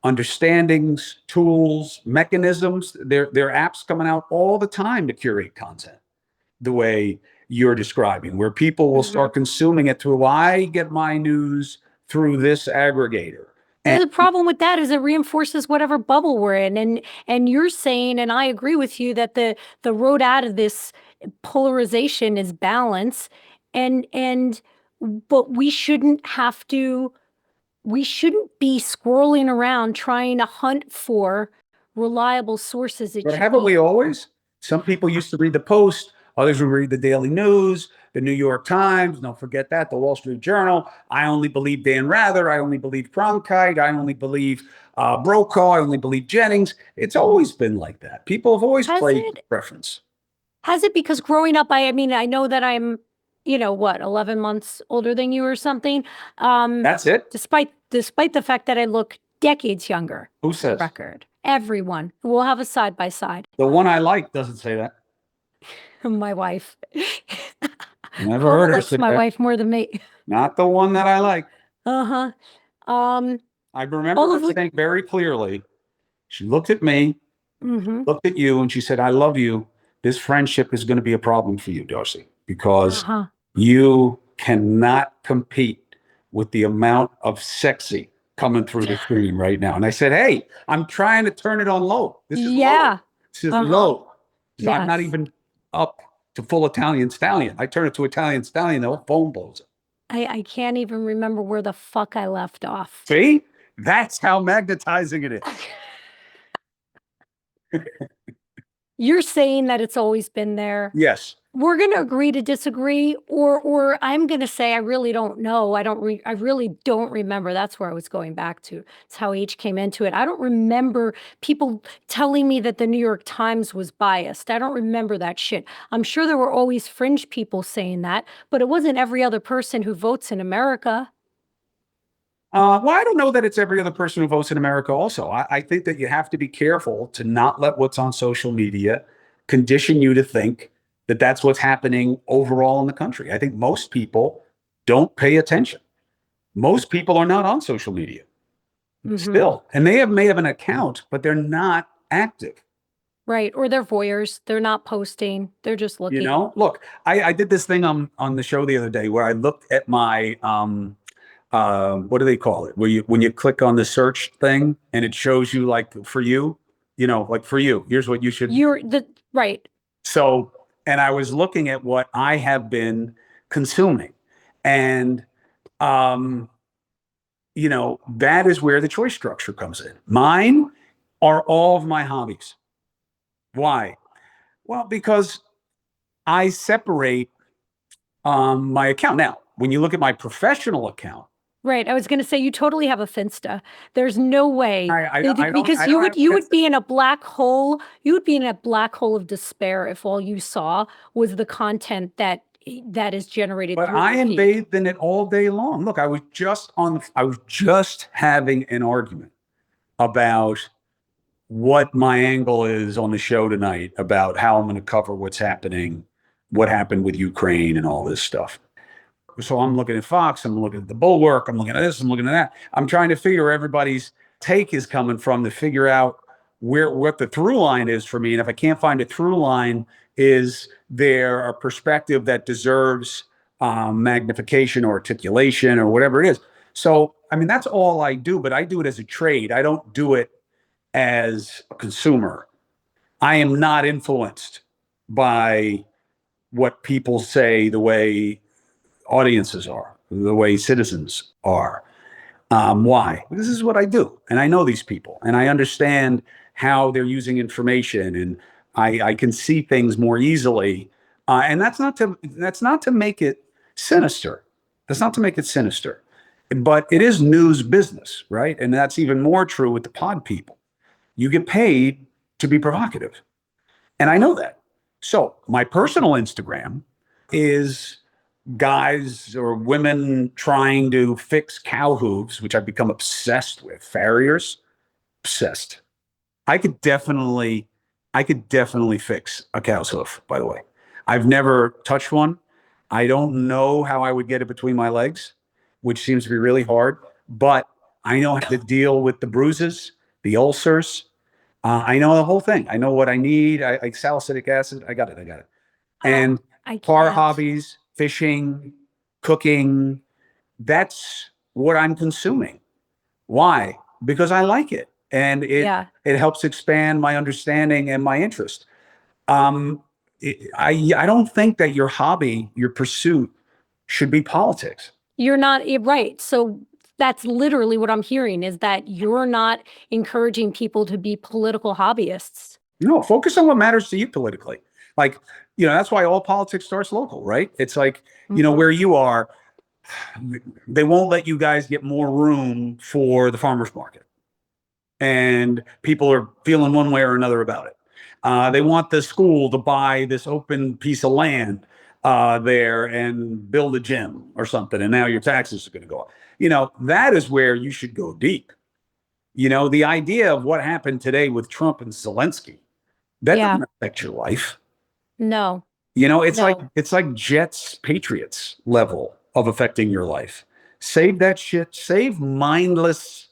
S2: understandings, tools, mechanisms. There are apps coming out all the time to curate content the way you're describing, where people will start consuming it through, I get my news through this aggregator.
S1: And the problem with that is it reinforces whatever bubble we're in. And you're saying, and I agree with you, that the road out of this polarization is balance. But we shouldn't be squirreling around trying to hunt for reliable sources it
S2: But
S1: should
S2: haven't
S1: be.
S2: we always? Some people used to read the Post, others would read the Daily News, the New York Times. Don't forget that, the Wall Street Journal. I only believe Dan Rather. I only believe Cronkite. I only believe Brokaw. I only believe Jennings. It's always been like that. People have always
S1: Has
S2: played
S1: it?
S2: preference.
S1: Has it? Because growing up, I mean, I know that I'm, what, 11 months older than you or something.
S2: That's it.
S1: Despite the fact that I look decades younger.
S2: Who says?
S1: Record. Everyone. We'll have a side by side.
S2: The one I like doesn't say that.
S1: My wife.
S2: Never heard her
S1: likes
S2: say
S1: my
S2: that.
S1: wife more than me.
S2: Not the one that I like.
S1: Uh-huh.
S2: I remember
S1: All
S2: her
S1: of the
S2: saying very clearly, she looked at me,
S1: mm-hmm.
S2: looked at you, and she said, I love you. This friendship is going to be a problem for you, Darcy, because
S1: Uh-huh.
S2: you cannot compete with the amount of sexy coming through the screen right now. And I said, hey, I'm trying to turn it on low. This is
S1: Yeah.
S2: low. This is
S1: Uh-huh.
S2: low. So I'm not
S1: Yes.
S2: even up to full Italian stallion. I turn it to Italian stallion, the whole phone blows up.
S1: I can't even remember where the fuck I left off.
S2: See? That's how magnetizing it is.
S1: You're saying that it's always been there.
S2: Yes.
S1: We're going to agree to disagree, or I'm going to say I really don't know. I really don't remember. That's where I was going back to. It's how H came into it. I don't remember people telling me that the New York Times was biased. I don't remember that shit. I'm sure there were always fringe people saying that, but it wasn't every other person who votes in America.
S2: Well, I don't know that it's every other person who votes in America also. I think that you have to be careful to not let what's on social media condition you to think that that's what's happening overall in the country. I think most people don't pay attention. Most people are not on social media still, and they may have an account, but they're not active.
S1: Right. Or they're voyeurs. They're not posting. They're just looking.
S2: Look, I did this thing on the show the other day where I looked at my what do they call it? Where when you click on the search thing and it shows you like for you, like for you, here's what you should.
S1: Right.
S2: So, and I was looking at what I have been consuming, and that is where the choice structure comes in. Mine are all of my hobbies. Why? Well, because I separate my account. Now, when you look at my professional account,
S1: right. I was going to say you totally have a Finsta. There's no way because you would be in a black hole. You would be in a black hole of despair if all you saw was the content that is generated.
S2: But I am bathed in it all day long. Look, I was just having an argument about what my angle is on the show tonight about how I'm going to cover what's happening, what happened with Ukraine and all this stuff. So I'm looking at Fox, I'm looking at the Bulwark, I'm looking at this, I'm looking at that. I'm trying to figure everybody's take is coming from to figure out what the through line is for me. And if I can't find a through line, is there a perspective that deserves magnification or articulation or whatever it is? So, I mean, that's all I do, but I do it as a trade. I don't do it as a consumer. I am not influenced by what people say the way audiences are, the way citizens are. Why? This is what I do. And I know these people and I understand how they're using information and I can see things more easily. And that's not to make it sinister. That's not to make it sinister. But it is news business, right? And that's even more true with the pod people. You get paid to be provocative. And I know that. So my personal Instagram is guys or women trying to fix cow hooves, which I've become obsessed with. Farriers, obsessed. I could definitely fix a cow's hoof, by the way. I've never touched one. I don't know how I would get it between my legs, which seems to be really hard, but I know how to deal with the bruises, the ulcers. I know the whole thing. I know what I need. I like salicylic acid. I got it. And car hobbies, fishing, cooking, that's what I'm consuming. Why? Because I like it. And it helps expand my understanding and my interest. I don't think that your hobby, your pursuit should be politics.
S1: You're not right. So That's literally what I'm hearing, is that you're not encouraging people to be political hobbyists.
S2: No, focus on what matters to you politically. Like, that's why all politics starts local, right? It's like,
S1: Mhm.
S2: where you are, they won't let you guys get more room for the farmer's market. And people are feeling one way or another about it. They want the school to buy this open piece of land there and build a gym or something. And now your taxes are going to go up. That is where you should go deep. The idea of what happened today with Trump and Zelensky, that
S1: Yeah.
S2: doesn't affect your life.
S1: No.
S2: It's
S1: No.
S2: like Jets Patriots level of affecting your life. Save that shit. Save mindless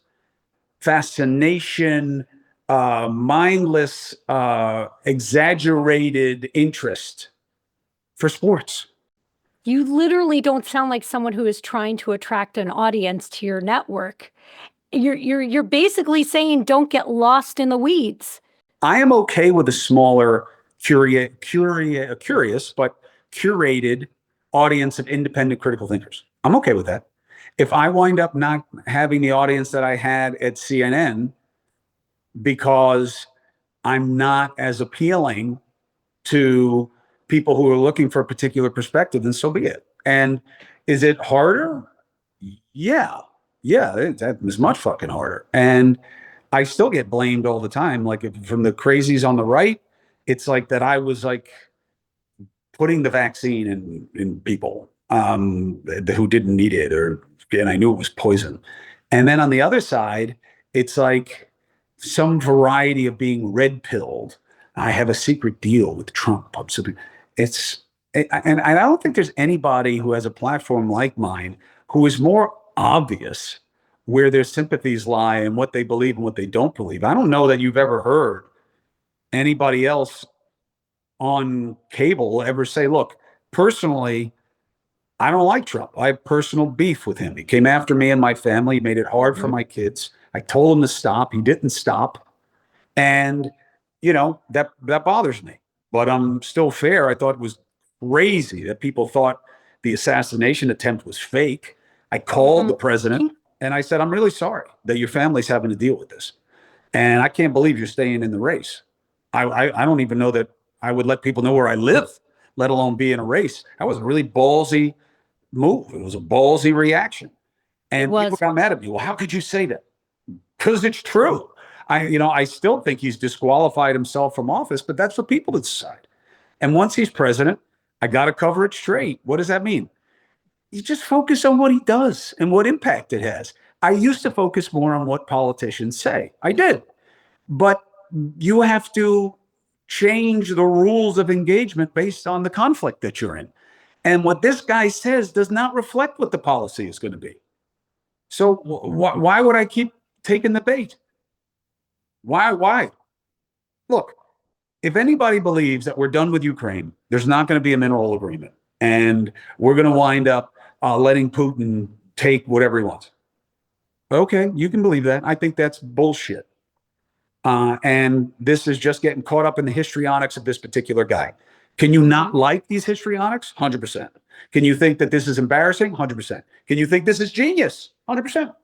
S2: fascination, mindless, exaggerated interest for sports.
S1: You literally don't sound like someone who is trying to attract an audience to your network. You're basically saying don't get lost in the weeds.
S2: I am okay with a smaller, curious, but curated audience of independent critical thinkers. I'm okay with that. If I wind up not having the audience that I had at CNN because I'm not as appealing to people who are looking for a particular perspective, then so be it. And is it harder? Yeah. Yeah, that is much fucking harder. And I still get blamed all the time. Like from the crazies on the right, it's like that I was like putting the vaccine in people who didn't need it, and I knew it was poison. And then on the other side, it's like some variety of being red pilled. I have a secret deal with Trump. It's and I don't think there's anybody who has a platform like mine who is more obvious where their sympathies lie and what they believe and what they don't believe. I don't know that you've ever heard anybody else on cable ever say, look, personally, I don't like Trump. I have personal beef with him. He came after me and my family. He made it hard for my kids. I told him to stop. He didn't stop. And, that bothers me. But I'm still fair. I thought it was crazy that people thought the assassination attempt was fake. I called the president and I said, I'm really sorry that your family's having to deal with this. And I can't believe you're staying in the race. I don't even know that I would let people know where I live, let alone be in a race. That was a really ballsy move. It was a ballsy reaction. And people got mad at me. Well, how could you say that? Because it's true. I still think he's disqualified himself from office, but that's for people to decide. And once he's president, I got to cover it straight. What does that mean? You just focus on what he does and what impact it has. I used to focus more on what politicians say. I did. But you have to change the rules of engagement based on the conflict that you're in. And what this guy says does not reflect what the policy is going to be. So why would I keep taking the bait? Why? Look, if anybody believes that we're done with Ukraine, there's not going to be a mineral agreement, and we're going to wind up letting Putin take whatever he wants. Okay, you can believe that. I think that's bullshit. And this is just getting caught up in the histrionics of this particular guy. Can you not like these histrionics? 100%. Can you think that this is embarrassing? 100%. Can you think this is genius? 100%.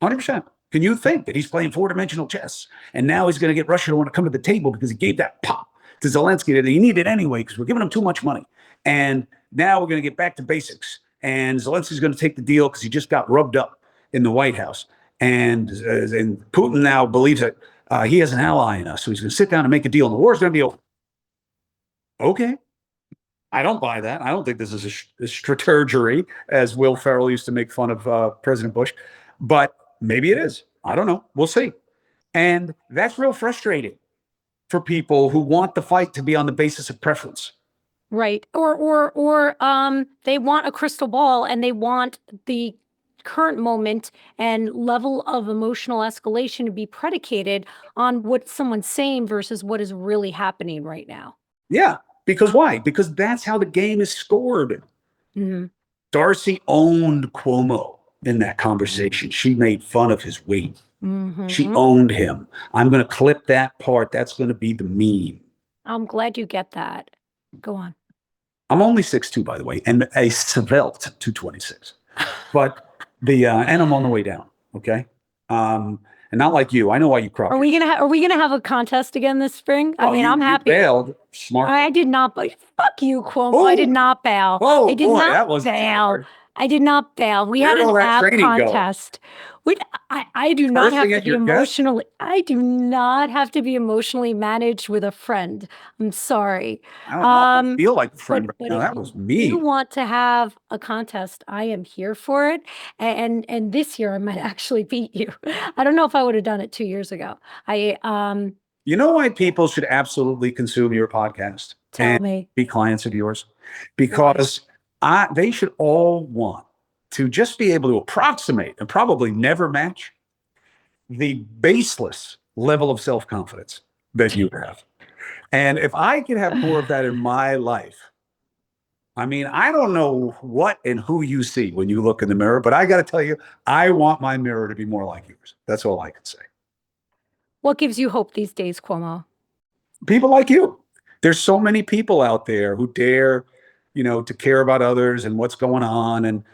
S2: 100%. Can you think that he's playing four-dimensional chess and now he's going to get Russia to want to come to the table because he gave that pop to Zelensky that he needed anyway because we're giving him too much money. And now we're going to get back to basics. And Zelensky's going to take the deal because he just got rubbed up in the White House. And Putin now believes that he has an ally in us. So he's going to sit down and make a deal and the war's going to be over. Okay. I don't buy that. I don't think this is a strategery, as Will Ferrell used to make fun of President Bush. But maybe it is. I don't know. We'll see. And that's real frustrating for people who want the fight to be on the basis of preference.
S1: Right. Or they want a crystal ball and they want the current moment and level of emotional escalation to be predicated on what someone's saying versus what is really happening right now.
S2: Yeah. Because why? Because that's how the game is scored.
S1: Mm-hmm.
S2: Darcy owned Cuomo in that conversation. She made fun of his weight.
S1: Mm-hmm.
S2: She owned him. I'm going to clip that part. That's going to be the meme.
S1: I'm glad you get that. Go on.
S2: I'm only 6'2", by the way, and a svelte 226. But And I'm on the way down. Okay. And not like you. I know why you cropped.
S1: Are we gonna have a contest again this spring? I mean, I'm happy.
S2: You bailed smart.
S1: I did not. Fuck you, Cuomo.
S2: Oh.
S1: I did not bail.
S2: Oh,
S1: I did
S2: boy,
S1: not
S2: that was
S1: bail.
S2: hard.
S1: I did not bail. We had
S2: Where'd
S1: an
S2: all that
S1: app
S2: training go?
S1: contest. I do not have
S2: Cursing
S1: to
S2: at
S1: be
S2: your guests?
S1: emotionally. I do not have to be emotionally managed with a friend. I'm sorry.
S2: I don't know. I don't feel like a friend right
S1: But
S2: now.
S1: if
S2: That was
S1: you
S2: mean.
S1: want to have a contest, I am here for it. And this year I might actually beat you. I don't know if I would have done it 2 years ago.
S2: You know why people should absolutely consume your podcast
S1: Tell
S2: and
S1: me.
S2: be clients of yours? Because they should all want to just be able to approximate and probably never match the baseless level of self-confidence that you have. And if I could have more of that in my life, I mean, I don't know what and who you see when you look in the mirror, but I got to tell you, I want my mirror to be more like yours. That's all I can say.
S1: What gives you hope these days, Cuomo?
S2: People like you. There's so many people out there who dare, to care about others and what's going on, and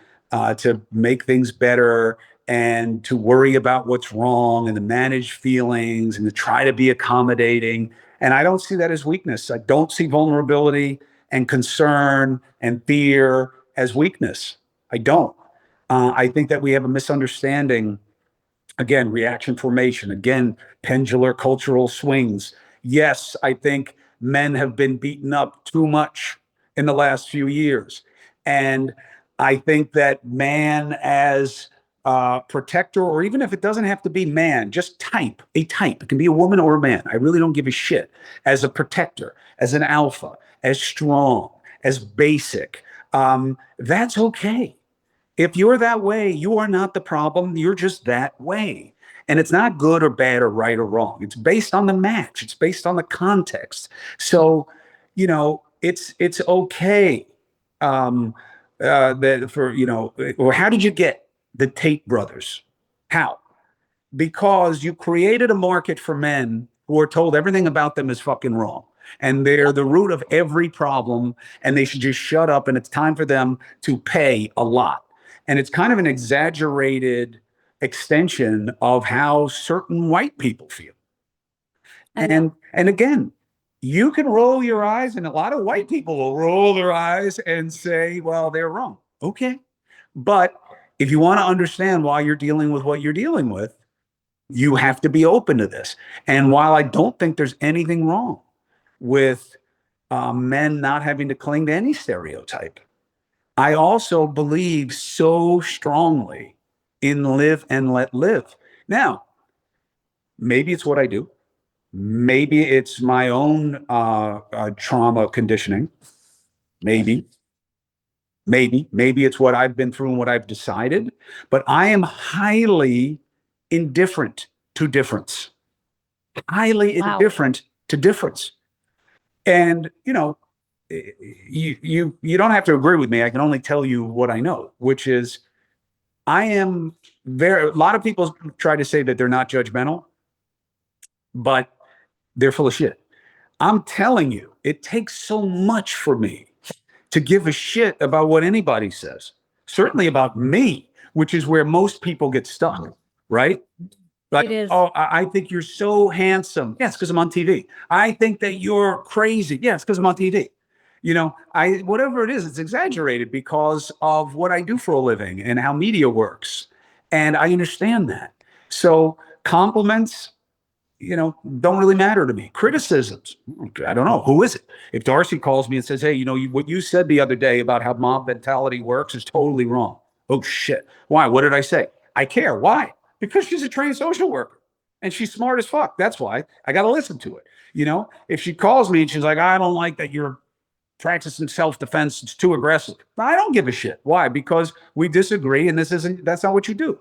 S2: to make things better, and to worry about what's wrong, and to manage feelings, and to try to be accommodating. And I don't see that as weakness. I don't see vulnerability and concern and fear as weakness. I don't. I think that we have a misunderstanding. Again, reaction formation. Again, pendular cultural swings. Yes, I think men have been beaten up too much in the last few years. And I think that man as protector, or even if it doesn't have to be man, just a type. It can be a woman or a man. I really don't give a shit. As a protector, as an alpha, as strong, as basic. That's okay. If you're that way, you are not the problem. You're just that way. And it's not good or bad or right or wrong. It's based on the match. It's based on the context. So, it's okay. That for, or how did you get the Tate brothers? How? Because you created a market for men who are told everything about them is fucking wrong. And they're the root of every problem, and they should just shut up. And it's time for them to pay a lot. And it's kind of an exaggerated extension of how certain white people feel. And again, you can roll your eyes, and a lot of white people will roll their eyes and say, well, they're wrong. Okay. But if you want to understand why you're dealing with what you're dealing with, you have to be open to this. And while I don't think there's anything wrong with men not having to cling to any stereotype, I also believe so strongly in live and let live. Now, maybe it's what I do. Maybe it's my own trauma conditioning. Maybe it's what I've been through and what I've decided. But I am highly indifferent to difference. Highly indifferent to difference. And you don't have to agree with me. I can only tell you what I know, which is I am a lot of people try to say that they're not judgmental, but they're full of shit. I'm telling you, it takes so much for me to give a shit about what anybody says, certainly about me, which is where most people get stuck, right? Like,
S1: It is.
S2: oh, I think you're so handsome. Yes, because I'm on TV. I think that you're crazy. Yes, because I'm on TV. Whatever it is, it's exaggerated because of what I do for a living and how media works. And I understand that. So compliments, don't really matter to me. Criticisms, I don't know. Who is it? If Darcy calls me and says, hey, what you said the other day about how mob mentality works is totally wrong. Oh, shit. Why? What did I say? I care. Why? Because she's a trained social worker and she's smart as fuck. That's why I got to listen to it. If she calls me and she's like, I don't like that you're practicing self-defense. It's too aggressive. I don't give a shit. Why? Because we disagree and that's not what you do.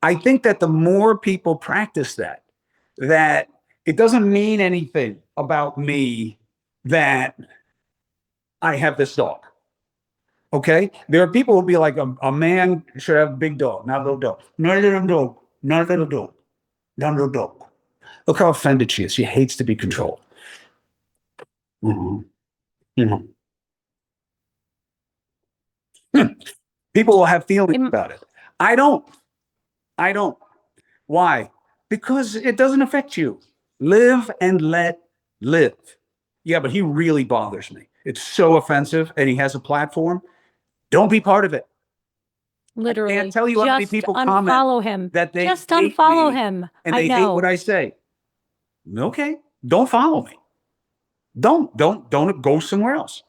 S2: I think that the more people practice that it doesn't mean anything about me that I have this dog. Okay? There are people who will be like, a man should have a big dog, not a little dog. Not a little dog. Not a little dog. Not a little dog. Look how offended she is. She hates to be controlled. Mm-hmm. People will have feelings
S1: Im-
S2: about it. I don't. I don't. Why? Because it doesn't affect you. Live and let live. Yeah, but he really bothers me. It's so offensive and he has a platform. Don't be part of it. I can't
S1: Literally,
S2: tell you how many
S1: just
S2: people comment
S1: unfollow him.
S2: that they
S1: Just
S2: hate
S1: unfollow
S2: me
S1: him.
S2: and
S1: I
S2: they hate what
S1: know.
S2: I say. Okay, don't follow me. Don't go somewhere else.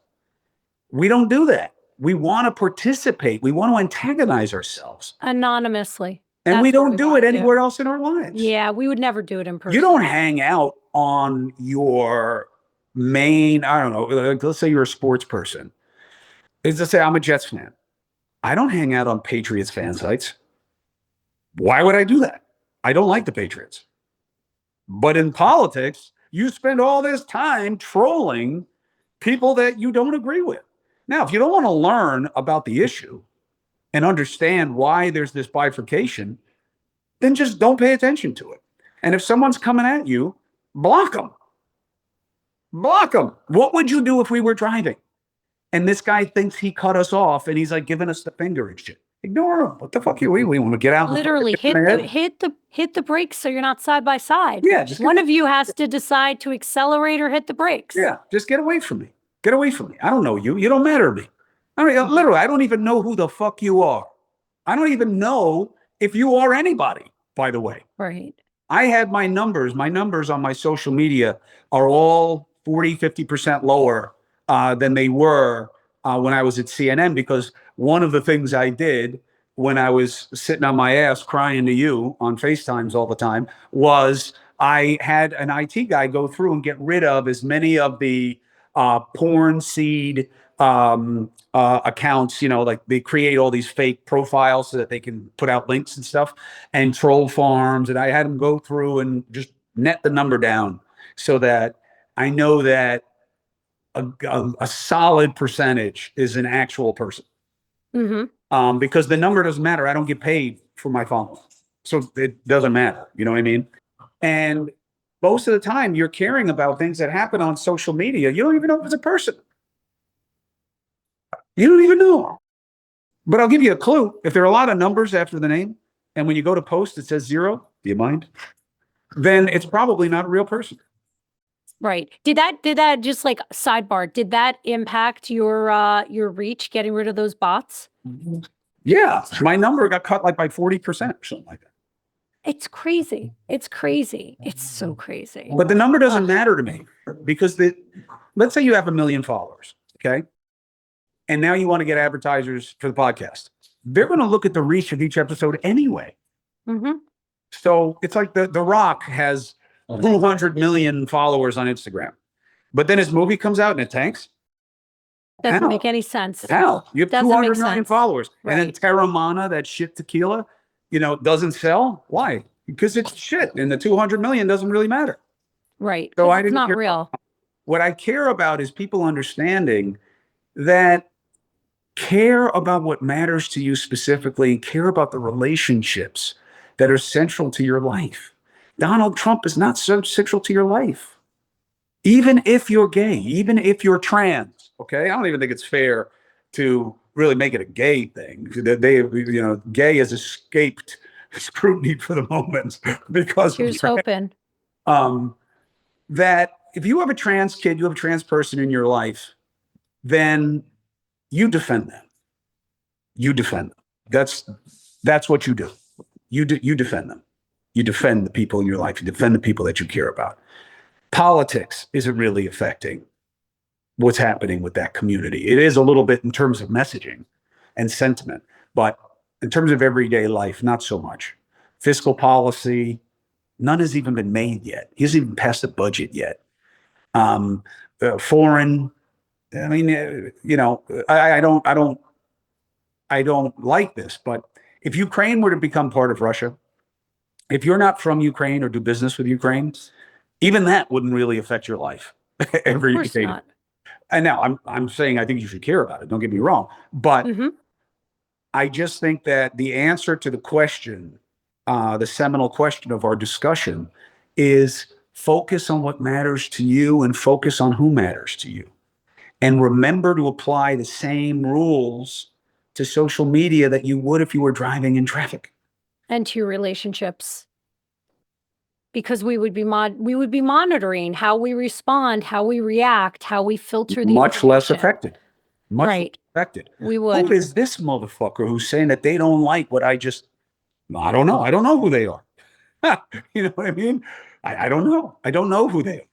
S2: We don't do that. We want to participate. We want to antagonize ourselves.
S1: Anonymously.
S2: And we
S1: That's what
S2: don't
S1: we
S2: do
S1: wanna
S2: it anywhere else in our lives.
S1: Yeah, we would never do it in person.
S2: You don't hang out on your main, I don't know, let's say you're a sports person. Let's say I'm a Jets fan. I don't hang out on Patriots fan sites. Why would I do that? I don't like the Patriots. But in politics, you spend all this time trolling people that you don't agree with. Now, if you don't want to learn about the issue and understand why there's this bifurcation, then just don't pay attention to it. And if someone's coming at you, block them. Block them. What would you do if we were driving and this guy thinks he cut us off and he's like giving us the finger and shit? Ignore him. What the fuck are we? We want to get out.
S1: Literally hit the brakes so you're not side by side.
S2: Yeah, just
S1: one of you has to decide to accelerate or hit the brakes.
S2: Yeah, just get away from me. Get away from me. I don't know you. You don't matter to me. I mean, literally, I don't even know who the fuck you are. I don't even know if you are anybody, by the way.
S1: Right.
S2: I had my numbers on my social media are all 40, 50% lower than they were when I was at CNN, because one of the things I did when I was sitting on my ass crying to you on FaceTimes all the time was I had an IT guy go through and get rid of as many of the porn seed accounts, like they create all these fake profiles so that they can put out links and stuff and troll farms. And I had them go through and just net the number down so that I know that a solid percentage is an actual person. Because the number doesn't matter. I don't get paid for my following. So it doesn't matter. You know what I mean? And most of the time you're caring about things that happen on social media. You don't even know if it's a person. You don't even know. But I'll give you a clue. If there are a lot of numbers after the name, and when you go to post, it says 0, do you mind? Then it's probably not a real person.
S1: Right. Did that just like sidebar, did that impact your reach, getting rid of those bots?
S2: Yeah. My number got cut like by 40% or something like that.
S1: It's crazy. It's crazy. It's so crazy.
S2: But the number doesn't matter to me because let's say you have 1 million followers, okay? And now you want to get advertisers for the podcast. They're going to look at the reach of each episode anyway. So it's like the Rock has 200 million followers on Instagram, but then his movie comes out and it tanks.
S1: Doesn't make any sense.
S2: How? You have
S1: Doesn't
S2: 200
S1: make
S2: million
S1: sense.
S2: followers. And then
S1: Right.
S2: Terramana, that shit tequila, doesn't sell. Why? Because it's shit. And the 200 million doesn't really matter.
S1: Right.
S2: So I
S1: It's
S2: didn't
S1: not
S2: care.
S1: real.
S2: What I care about is people understanding that care about what matters to you specifically and care about the relationships that are central to your life. Donald Trump is not so central to your life. Even if you're gay, even if you're trans, okay? I don't even think it's fair to really make it a gay thing. Gay has escaped scrutiny for the moment because
S1: Here's hoping.
S2: that if you have a trans kid, you have a trans person in your life, then you defend them. You defend them. That's what you do. You defend them. You defend the people in your life. You defend the people that you care about. Politics isn't really affecting what's happening with that community. It is a little bit in terms of messaging and sentiment, but in terms of everyday life, not so much. Fiscal policy, none has even been made yet. He hasn't even passed the budget yet. Foreign, I mean, I don't like this, but if Ukraine were to become part of Russia, if you're not from Ukraine or do business with Ukraine, even that wouldn't really affect your life every
S1: Of course
S2: day.
S1: not.
S2: And now I'm saying I think you should care about it. Don't get me wrong, but I just think that the answer to the question, the seminal question of our discussion, is focus on what matters to you and focus on who matters to you, and remember to apply the same rules to social media that you would if you were driving in traffic.
S1: And to your relationships. Because we would be monitoring how we respond, how we react, how we filter the
S2: Much less
S1: information.
S2: affected. Much less
S1: Right.
S2: affected.
S1: We
S2: Who
S1: would.
S2: is this motherfucker who's saying that they don't like what I don't know. I don't know who they are. You know what I mean? I don't know. I don't know who they are.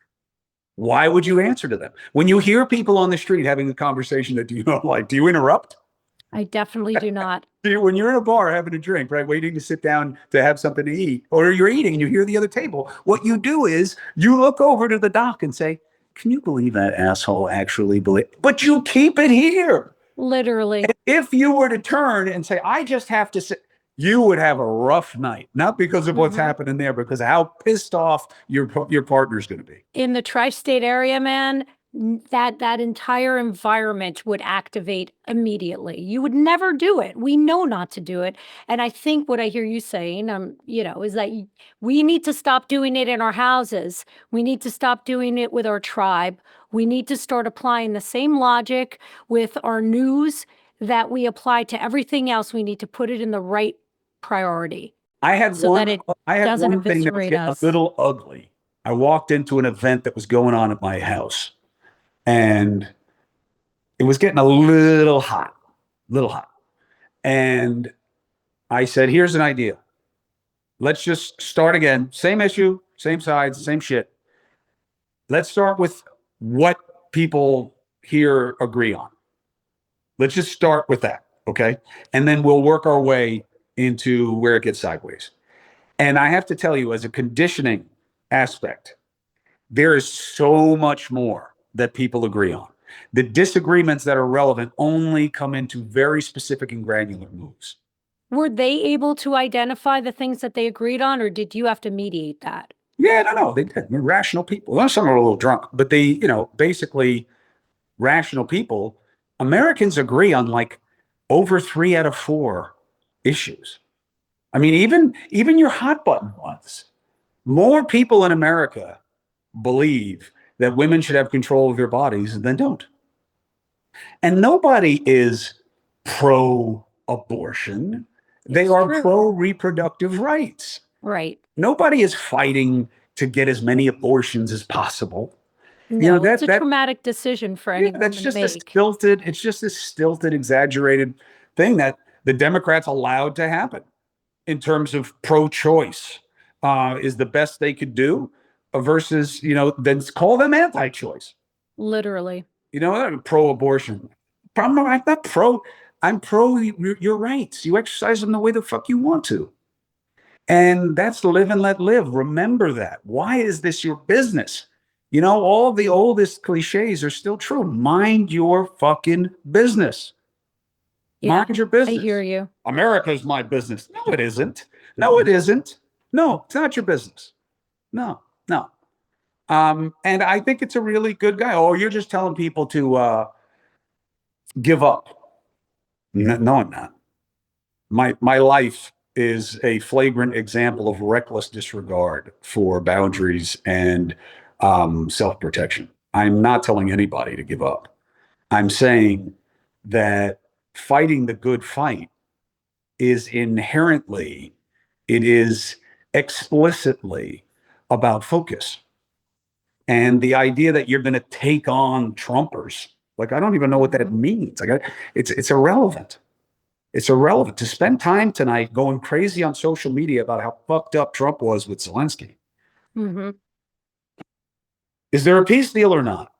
S2: Why would you answer to them? When you hear people on the street having a conversation that you don't like, do you interrupt?
S1: I definitely do not.
S2: When you're in a bar having a drink, right, waiting to sit down to have something to eat, or you're eating and you hear the other table, what you do is you look over to the doc and say, can you believe that asshole actually believe? But you keep it here.
S1: Literally.
S2: And if you were to turn and say, I just have to sit, you would have a rough night, not because of what's happening there, because of how pissed off your partner's going to be.
S1: In the tri-state area, man, that entire environment would activate immediately. You would never do it. We know not to do it. And I think what I hear you saying, is that we need to stop doing it in our houses. We need to stop doing it with our tribe. We need to start applying the same logic with our news that we apply to everything else. We need to put it in the right priority.
S2: I had
S1: So
S2: one
S1: that it
S2: thing
S1: doesn't
S2: that was
S1: eviscerate
S2: getting a
S1: us.
S2: little ugly. I walked into an event that was going on at my house, and it was getting a little hot. And I said, here's an idea. Let's just start again. Same issue, same sides, same shit. Let's start with what people here agree on. Let's just start with that, okay? And then we'll work our way into where it gets sideways. And I have to tell you, as a conditioning aspect, there is so much more that people agree on. The disagreements that are relevant only come into very specific and granular moves.
S1: Were they able to identify the things that they agreed on, or did you have to mediate that?
S2: Yeah, no, they did. They're rational people. Well, some are a little drunk, but they, basically rational people. Americans agree on like over 3 out of 4 issues. I mean, even your hot button ones. More people in America believe that women should have control of their bodies than don't. And nobody is pro-abortion. They are pro-reproductive rights.
S1: Right.
S2: Nobody is fighting to get as many abortions as possible.
S1: No, it's a traumatic decision for anyone
S2: that's
S1: to
S2: just
S1: make.
S2: it's just this stilted, exaggerated thing that the Democrats allowed to happen in terms of pro-choice is the best they could do versus, then call them anti-choice.
S1: Literally.
S2: Pro-abortion. I'm not pro. I'm pro your rights. You exercise them the way the fuck you want to. And that's live and let live. Remember that. Why is this your business? All the oldest cliches are still true. Mind your fucking business.
S1: Yeah,
S2: Mind your business.
S1: I hear you.
S2: America's my business. No, it isn't. No, it isn't. No, it's not your business. No. And I think it's a really good guy. Oh, you're just telling people to give up. No, I'm not. My life is a flagrant example of reckless disregard for boundaries and self-protection. I'm not telling anybody to give up. I'm saying that fighting the good fight is explicitly about focus. And the idea that you're going to take on Trumpers, like, I don't even know what that means. It's irrelevant. It's irrelevant to spend time tonight going crazy on social media about how fucked up Trump was with Zelensky. Is there a peace deal or not?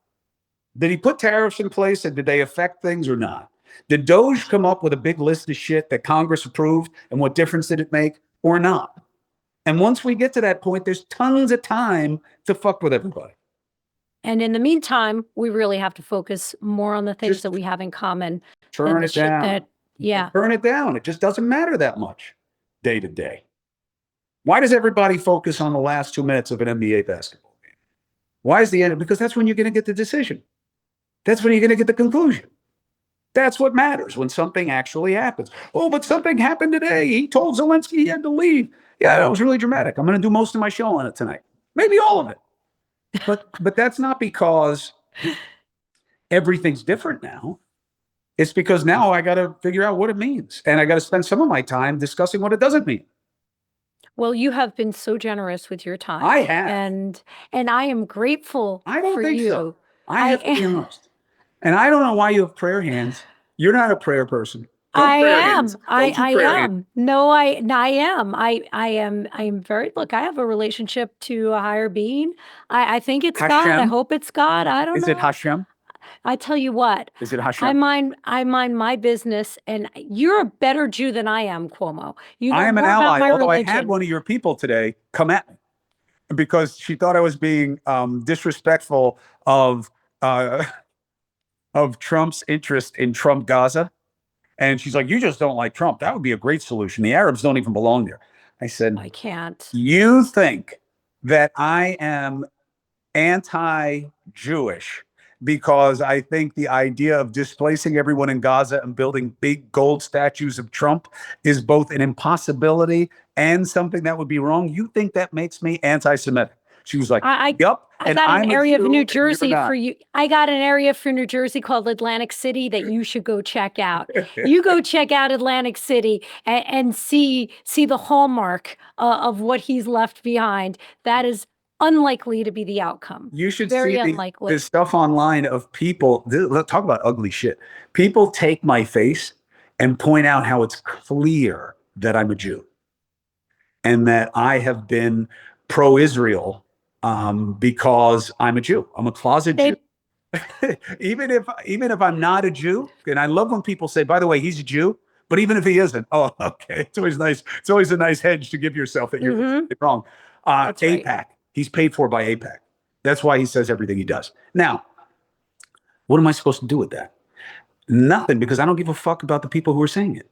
S2: Did he put tariffs in place and did they affect things or not? Did Doge come up with a big list of shit that Congress approved and what difference did it make or not? And once we get to that point, there's tons of time to fuck with everybody.
S1: And in the meantime, we really have to focus more on the things that we have in common.
S2: Turn it down.
S1: Yeah.
S2: Turn it down. It just doesn't matter that much day to day. Why does everybody focus on the last 2 minutes of an NBA basketball game? Why is the end? Because that's when you're going to get the decision. That's when you're going to get the conclusion. That's what matters when something actually happens. Oh, but something happened today. He told Zelensky he had to leave. Yeah, that was really dramatic. I'm going to do most of my show on it tonight. Maybe all of it. But that's not because everything's different now. It's because now I got to figure out what it means. And I got to spend some of my time discussing what it doesn't mean.
S1: Well, you have been so generous with your time,
S2: I have.
S1: and I am grateful
S2: I don't
S1: for
S2: think so.
S1: you.
S2: I
S1: I
S2: have to be honest. And I don't know why you have prayer hands. You're not a prayer person. No
S1: I
S2: prayer hands.
S1: am.
S2: Don't do
S1: I
S2: prayer hands.
S1: am. No, I am. I am very look, I have a relationship to a higher being. I think it's God. I
S2: Hashem.
S1: hope it's God. I don't
S2: Is it
S1: know.
S2: Hashem?
S1: I tell you what,
S2: Is it
S1: I
S2: Hashem?
S1: mind my business, and you're a better Jew than I am, Cuomo. You
S2: I
S1: know
S2: am an
S1: more about
S2: ally,
S1: my
S2: although I had
S1: religion.
S2: one of your people today come at me because she thought I was being disrespectful of uh, of Trump's interest in Trump Gaza. And she's like, "You just don't like Trump. That would be a great solution. The Arabs don't even belong there." I said,
S1: I can't.
S2: "You think that I am anti-Jewish because I think the idea of displacing everyone in Gaza and building big gold statues of Trump is both an impossibility and something that would be wrong? You think that makes me anti-Semitic?" She was like,
S1: I I
S2: "Yup,
S1: I
S2: and
S1: got an
S2: I'm a
S1: area of New
S2: Jew and you're
S1: Jersey for
S2: not."
S1: you. I got an area for New Jersey called Atlantic City that you should go check out. You go check out Atlantic City and see the hallmark of what he's left behind. That is unlikely to be the outcome.
S2: You should
S1: Very
S2: see the
S1: unlikely.
S2: stuff online of people. Let's talk about ugly shit. People take my face and point out how it's clear that I'm a Jew and that I have been pro-Israel because I'm a Jew. I'm a closet Jew.
S1: They
S2: Even if I'm not a Jew, and I love when people say, "By the way, he's a Jew," but even if he isn't, oh, okay, it's always nice. It's always a nice hedge to give yourself that you're
S1: Mhm.
S2: wrong.
S1: That's right.
S2: APAC, he's paid for by APAC. That's why he says everything he does. Now, what am I supposed to do with that? Nothing, because I don't give a fuck about the people who are saying it.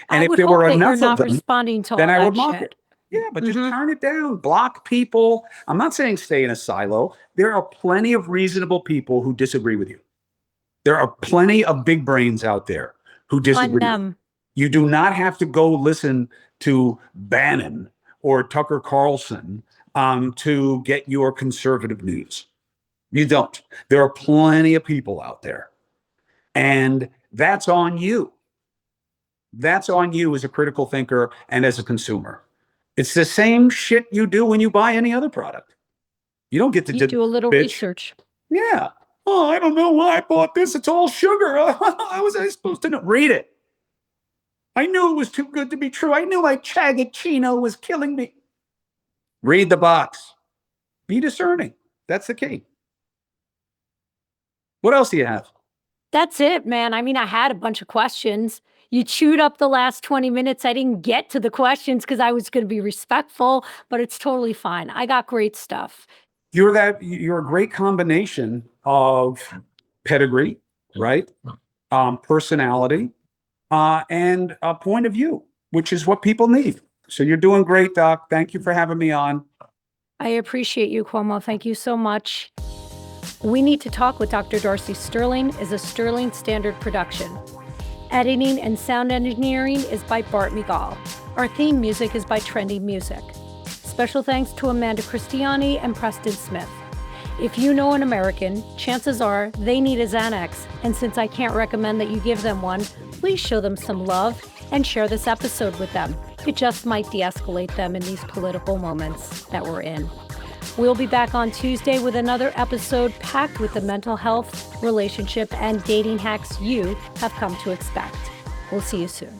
S2: And
S1: I
S2: if
S1: would
S2: there
S1: hope
S2: were
S1: that you're
S2: enough of
S1: not
S2: them,
S1: responding to
S2: then
S1: all
S2: I would
S1: that
S2: mock it.
S1: shit.
S2: Yeah, but just
S1: Mhm.
S2: turn it down, block people. I'm not saying stay in a silo. There are plenty of reasonable people who disagree with you. There are plenty of big brains out there who
S1: On
S2: disagree with you.
S1: them.
S2: You do not have to go listen to Bannon or Tucker Carlson to get your conservative news. You don't. There are plenty of people out there. And that's on you. That's on you as a critical thinker and as a consumer. It's the same shit you do when you buy any other product. You don't get to
S1: You do a little
S2: bitch.
S1: research.
S2: Yeah. Oh, I don't know why I bought this. It's all sugar. How was I supposed to know? Read it. I knew it was too good to be true. I knew my Chagachino was killing me. Read the box. Be discerning. That's the key. What else do you have?
S1: That's it, man. I mean, I had a bunch of questions. You chewed up the last 20 minutes. I didn't get to the questions because I was going to be respectful, but it's totally fine. I got great stuff.
S2: You're a great combination of pedigree, right? Personality, and a point of view, which is what people need. So you're doing great, Doc. Thank you for having me on.
S1: I appreciate you, Cuomo. Thank you so much. We Need to Talk with Dr. Darcy Sterling is a Sterling Standard production. Editing and sound engineering is by Bart Migal. Our theme music is by Trendy Music. Special thanks to Amanda Cristiani and Preston Smith. If you know an American, chances are they need a Xanax, and since I can't recommend that you give them one, please show them some love and share this episode with them. It just might de-escalate them in these political moments that we're in. We'll be back on Tuesday with another episode packed with the mental health, relationship, and dating hacks you have come to expect. We'll see you soon.